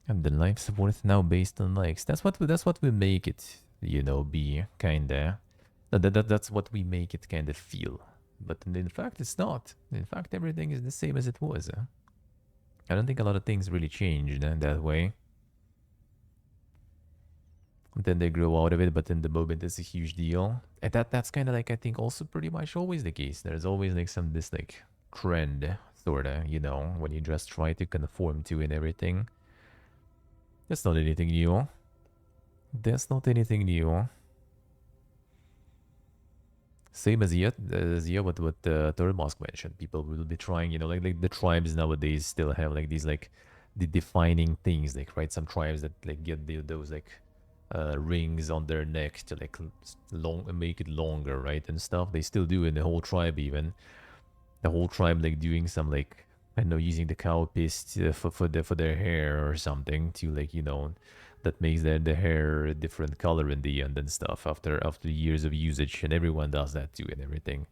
And the life's worth now based on likes. That's what we make it, be kinda. That's what we make it kinda feel. But in fact, it's not. In fact, everything is the same as it was. I don't think a lot of things really changed that way. Then they grow out of it, but in the moment it's a huge deal. And that's kind of like, I think, also pretty much always the case. There's always like this like trend, sorta, when you just try to conform to and everything. That's not anything new. That's not anything new. Same as yet, what Tormask mentioned. People will be trying, like the tribes nowadays still have like these like the defining things, like right, some tribes that like get those like rings on their neck to like make it longer, right, and stuff. They still do in the whole tribe, even the whole tribe like doing some like, I don't know, using the cow piss for their hair or something to like, that makes the hair a different color in the end and stuff after years of usage, and everyone does that too and everything.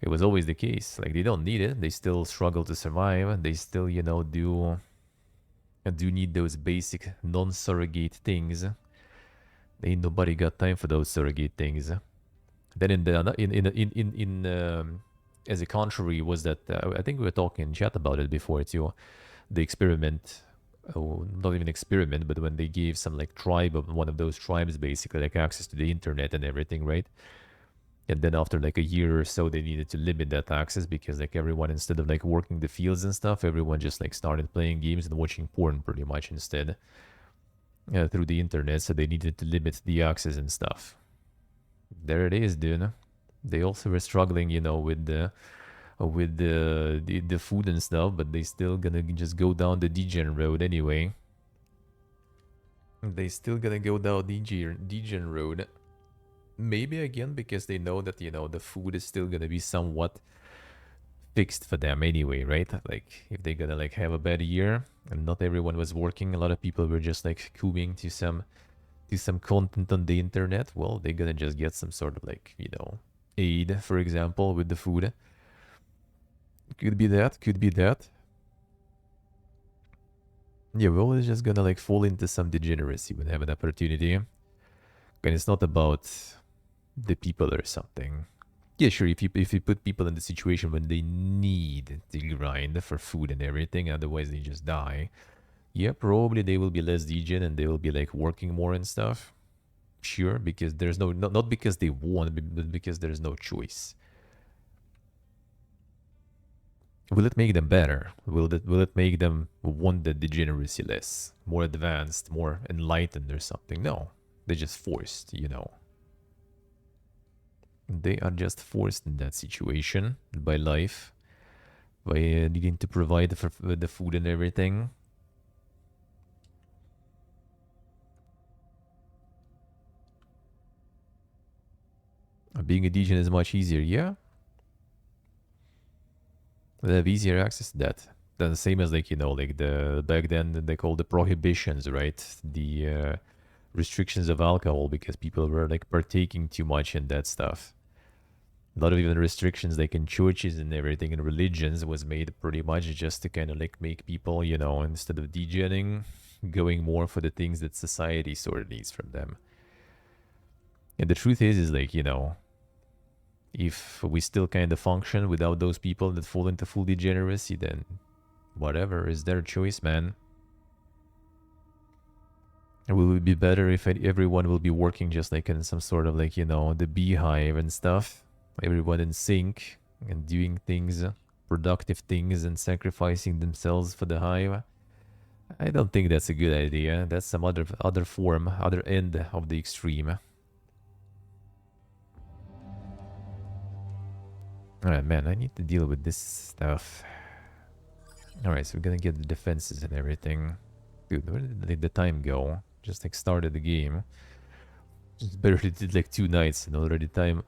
It was always the case. Like they don't need it. They still struggle to survive. They still, do need those basic non-surrogate things. Ain't nobody got time for those surrogate things. Then as a contrary was that I think we were talking in chat about it before too. The experiment, not even experiment, but when they gave some like tribe of one of those tribes basically like access to the internet and everything, right? And then after like a year or so, they needed to limit that access because like everyone, instead of like working the fields and stuff, everyone just like started playing games and watching porn pretty much instead through the internet. So they needed to limit the access and stuff. There it is, dude. They also were struggling, with the food and stuff, but they still gonna just go down the degen road anyway. They still gonna go down degen road. Maybe again because they know that the food is still gonna be somewhat fixed for them anyway, right? Like if they're gonna like have a bad year and not everyone was working, a lot of people were just like queuing to some content on the internet. Well, they're gonna just get some sort of like aid, for example, with the food. Could be that. Could be that. Yeah, we're always just gonna like fall into some degeneracy when have an opportunity. And it's not about the people or something. Yeah, sure, if you put people in the situation when they need to grind for food and everything, otherwise they just die. Yeah, probably they will be less degen and they will be like working more and stuff. Sure, because there's not because they want, but because there's no choice. Will it make them better? Will it make them want the degeneracy less, more advanced, more enlightened or something? No, they're just forced, They are just forced in that situation by life, by needing to provide for the food and everything. Being a degen is much easier, yeah. They have easier access to that. The same as like like the back then they called the prohibitions, right? The restrictions of alcohol because people were like partaking too much in that stuff. A lot of even restrictions like in churches and everything and religions was made pretty much just to kind of like make people, instead of degenerating, going more for the things that society sort of needs from them. And the truth is like, if we still kind of function without those people that fall into full degeneracy, then whatever is their choice, man. Will it be better if everyone will be working just like in some sort of like, the beehive and stuff? Everyone in sync and doing things, productive things, and sacrificing themselves for the hive. I don't think that's a good idea. That's some other form, other end of the extreme. Alright, man, I need to deal with this stuff. Alright, so we're gonna get the defenses and everything. Dude, where did the time go? Just like started the game. Just barely did like 2 nights and already time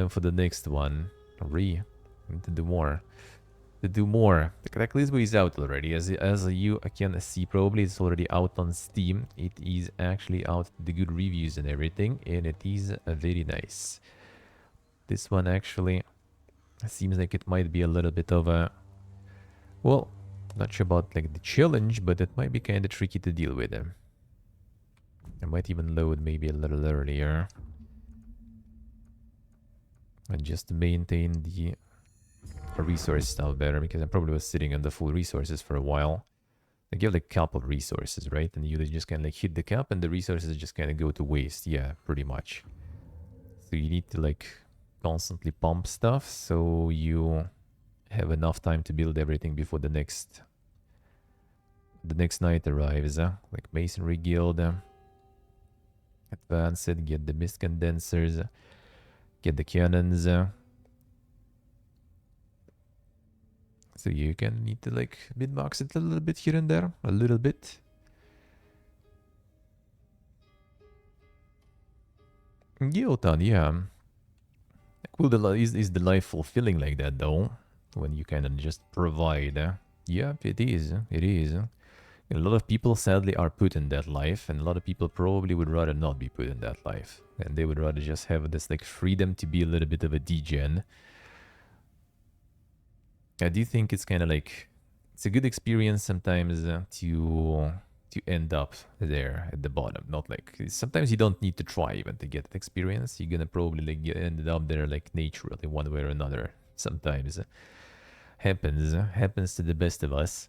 for the next one. Need to do more. The Cataclismo is out already. As you can see, probably it's already out on Steam. It is actually out, the good reviews and everything, and it is very nice. This one actually seems like it might be a little bit of a... Well, Not sure about like the challenge, but it might be kind of tricky to deal with. I might even load maybe a little earlier. And just to maintain the resource stuff better, because I probably was sitting on the full resources for a while. Like you have like a couple resources, right? And you just kind of like hit the cap and the resources just kind of go to waste. Yeah, pretty much. So you need to like constantly pump stuff so you have enough time to build everything before the next night arrives. Like Masonry Guild. Advance it, get the mist condensers, get the cannons. So you can need to like min-max it a little bit here and there, a little bit. Gyotan, yeah. Cool, is the life fulfilling like that though? When you kind of just provide. Yeah, it is. It is. A lot of people sadly are put in that life, and a lot of people probably would rather not be put in that life. And they would rather just have this like freedom to be a little bit of a degen. I do think it's kind of like, it's a good experience sometimes to end up there at the bottom. Not like, sometimes you don't need to try even to get that experience. You're gonna probably like ended up there like naturally one way or another. Sometimes happens to the best of us.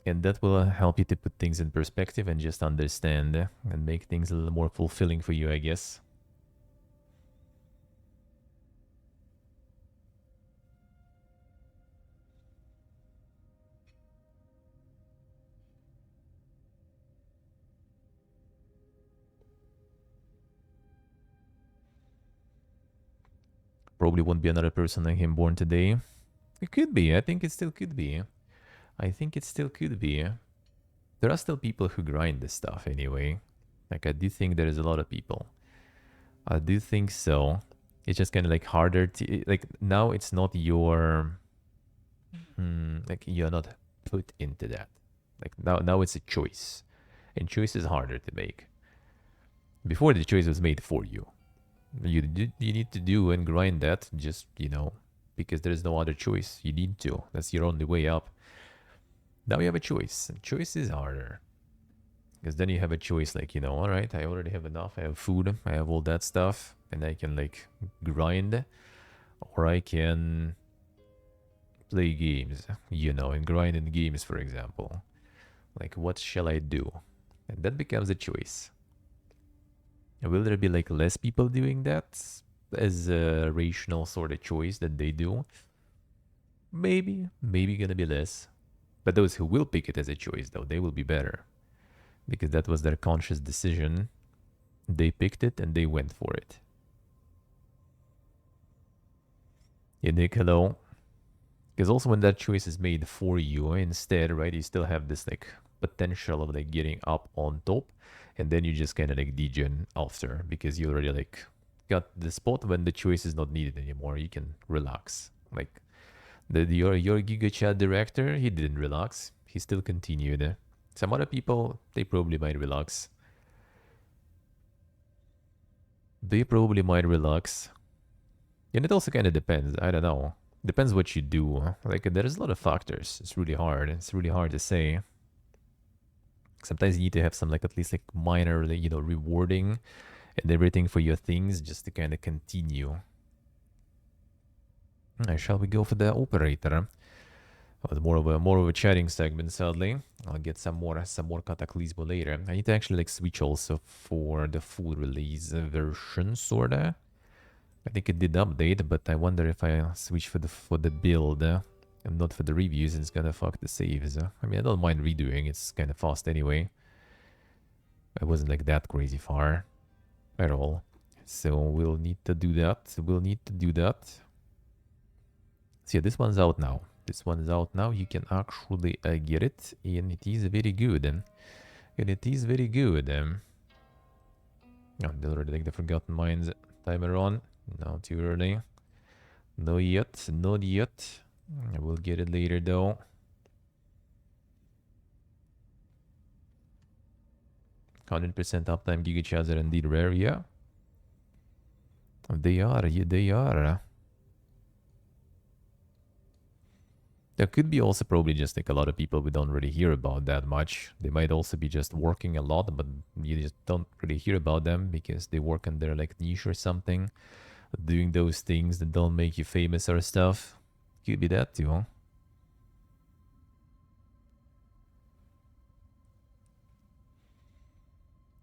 And that will help you to put things in perspective and just understand and make things a little more fulfilling for you, I guess. Probably won't be another person like him born today. It could be. I think it still could be. I think it still could be. There are still people who grind this stuff anyway. Like, I do think there is a lot of people. I do think so. It's just kind of like harder to... Like, now it's not your... like, you're not put into that. Like, now it's a choice. And choice is harder to make. Before, the choice was made for you. You need to do and grind that just, you know, because there is no other choice. You need to. That's your only way up. Now you have a choice. And choice is harder. Because then you have a choice like, you know, all right, I already have enough. I have food. I have all that stuff. And I can like grind. Or I can play games, you know, and grind in games, for example. Like, what shall I do? And that becomes a choice. Will there be like less people doing that as a rational sort of choice that they do? Maybe gonna be less. But those who will pick it as a choice, though, they will be better. Because that was their conscious decision. They picked it and they went for it. Yeah, Nick, hello. Because also when that choice is made for you, instead, right, you still have this like potential of like getting up on top. And then you just kind of like degen after because you already like got the spot when the choice is not needed anymore. You can relax. Like your Giga Chat director, he didn't relax. He still continued. Some other people, they probably might relax. They probably might relax. And it also kind of depends. I don't know. Depends what you do. Like there's a lot of factors. It's really hard. It's really hard to say. Sometimes you need to have some like at least like minor, you know, rewarding and everything for your things just to kind of continue. Shall we go for the operator? Oh, more of a chatting segment, sadly. I'll get some more Cataclismo later. I need to actually like switch also for the full release version, sorta. I think it did update, but I wonder if I switch for the build. And not for the reviews, it's gonna fuck the saves. I mean, I don't mind redoing, it's kind of fast anyway. It wasn't like that crazy far at all. So we'll need to do that. So yeah, this one's out now. You can actually get it, and it is very good. Oh, they already like the Forgotten Mines timer on. Not too early. Not yet. I will get it later though. 100% uptime Giga Chads are indeed rare, yeah. They are. There could be also probably just like a lot of people we don't really hear about that much. They might also be just working a lot, but you just don't really hear about them because they work in their like niche or something, doing those things that don't make you famous or stuff. Could be that too, huh?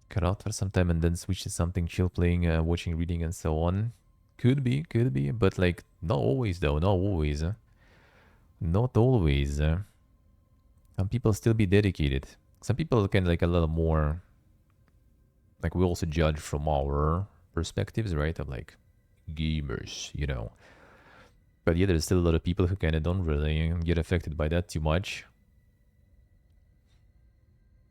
Cut out for some time and then switch to something chill, playing, watching, reading, and so on. Could be, but like not always though, not always. Not always. Some people still be dedicated. Some people can like a little more. Like we also judge from our perspectives, right? Of like gamers, you know. But yeah, there's still a lot of people who kind of don't really get affected by that too much.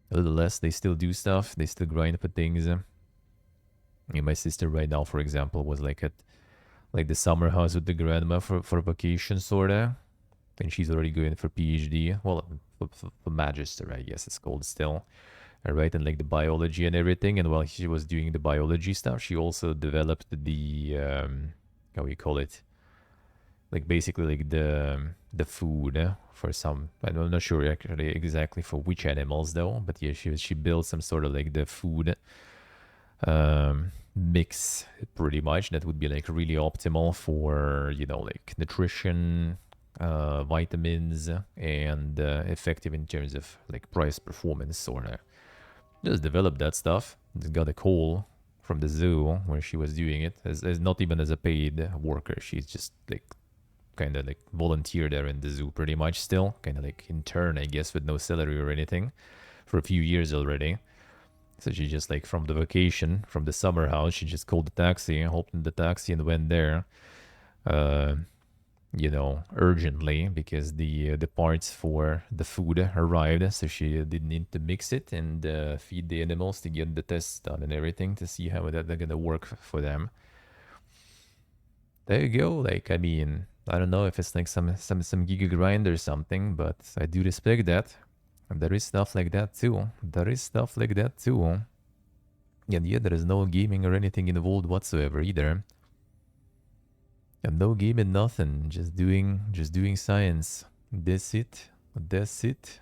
A little less, they still do stuff. They still grind for things. Yeah, my sister right now, for example, was like at like the summer house with the grandma for vacation, sorta. And she's already going for PhD. Well, for magister, I guess it's called still. Right, and like the biology and everything. And while she was doing the biology stuff, she also developed the how you call it, like basically like the food for some. I'm not sure actually exactly for which animals though, but yeah, she built some sort of like the food mix pretty much that would be like really optimal for, you know, like nutrition, vitamins, and effective in terms of like price performance sort of. Just developed that stuff. Just got a call from the zoo where she was doing it as not even as a paid worker. She's just like kind of like volunteer there in the zoo pretty much still, kind of like intern, I guess, with no salary or anything for a few years already. So she just like from the vacation, from the summer house, she just called the taxi, hopped in the taxi and went there, you know, urgently because the parts for the food arrived. So she didn't need to mix it and feed the animals to get the tests done and everything to see how they're gonna work for them. There you go. Like, I mean, I don't know if it's like some giga grind or something, but I do respect that. And there is stuff like that too. There is stuff like that too. And yeah, there is no gaming or anything involved whatsoever either. And no gaming, nothing. Just doing science. That's it. That's it.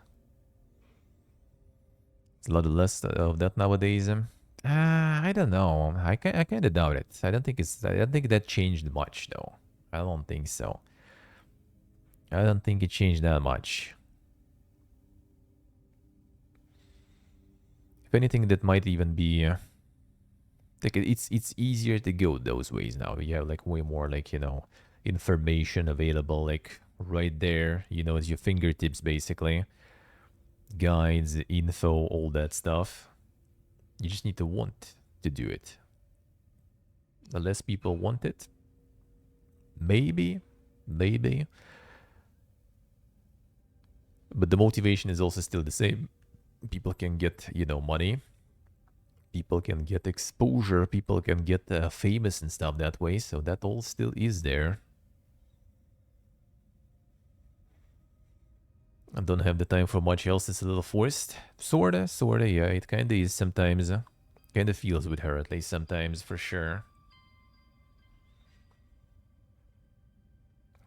It's a lot less of that nowadays. I don't know. I kind of doubt it. I don't think that changed much though. I don't think so. I don't think it changed that much. If anything, that might even be like it's easier to go those ways now. You have like way more like, you know, information available like right there, you know, at your fingertips basically. Guides, info, all that stuff. You just need to want to do it. The less people want it, maybe. But the motivation is also still the same. People can get, you know, money. People can get exposure. People can get famous and stuff that way. So that all still is there. I don't have the time for much else. It's a little forced. Sorta, yeah. It kinda is sometimes. Kinda feels with her, at least sometimes, for sure.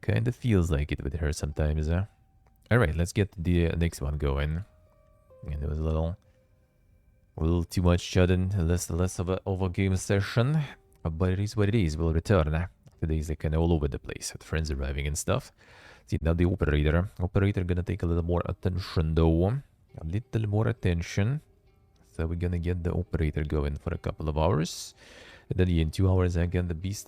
Kinda feels like it with her sometimes. Alright, let's get the next one going. And it was a little too much chatting, less of a game session. But it is what it is. We'll return. Today is like kind of all over the place. With friends arriving and stuff. See, now the operator. Operator gonna take a little more attention though. A little more attention. So we're gonna get the operator going for a couple of hours. And then in 2 hours again the beast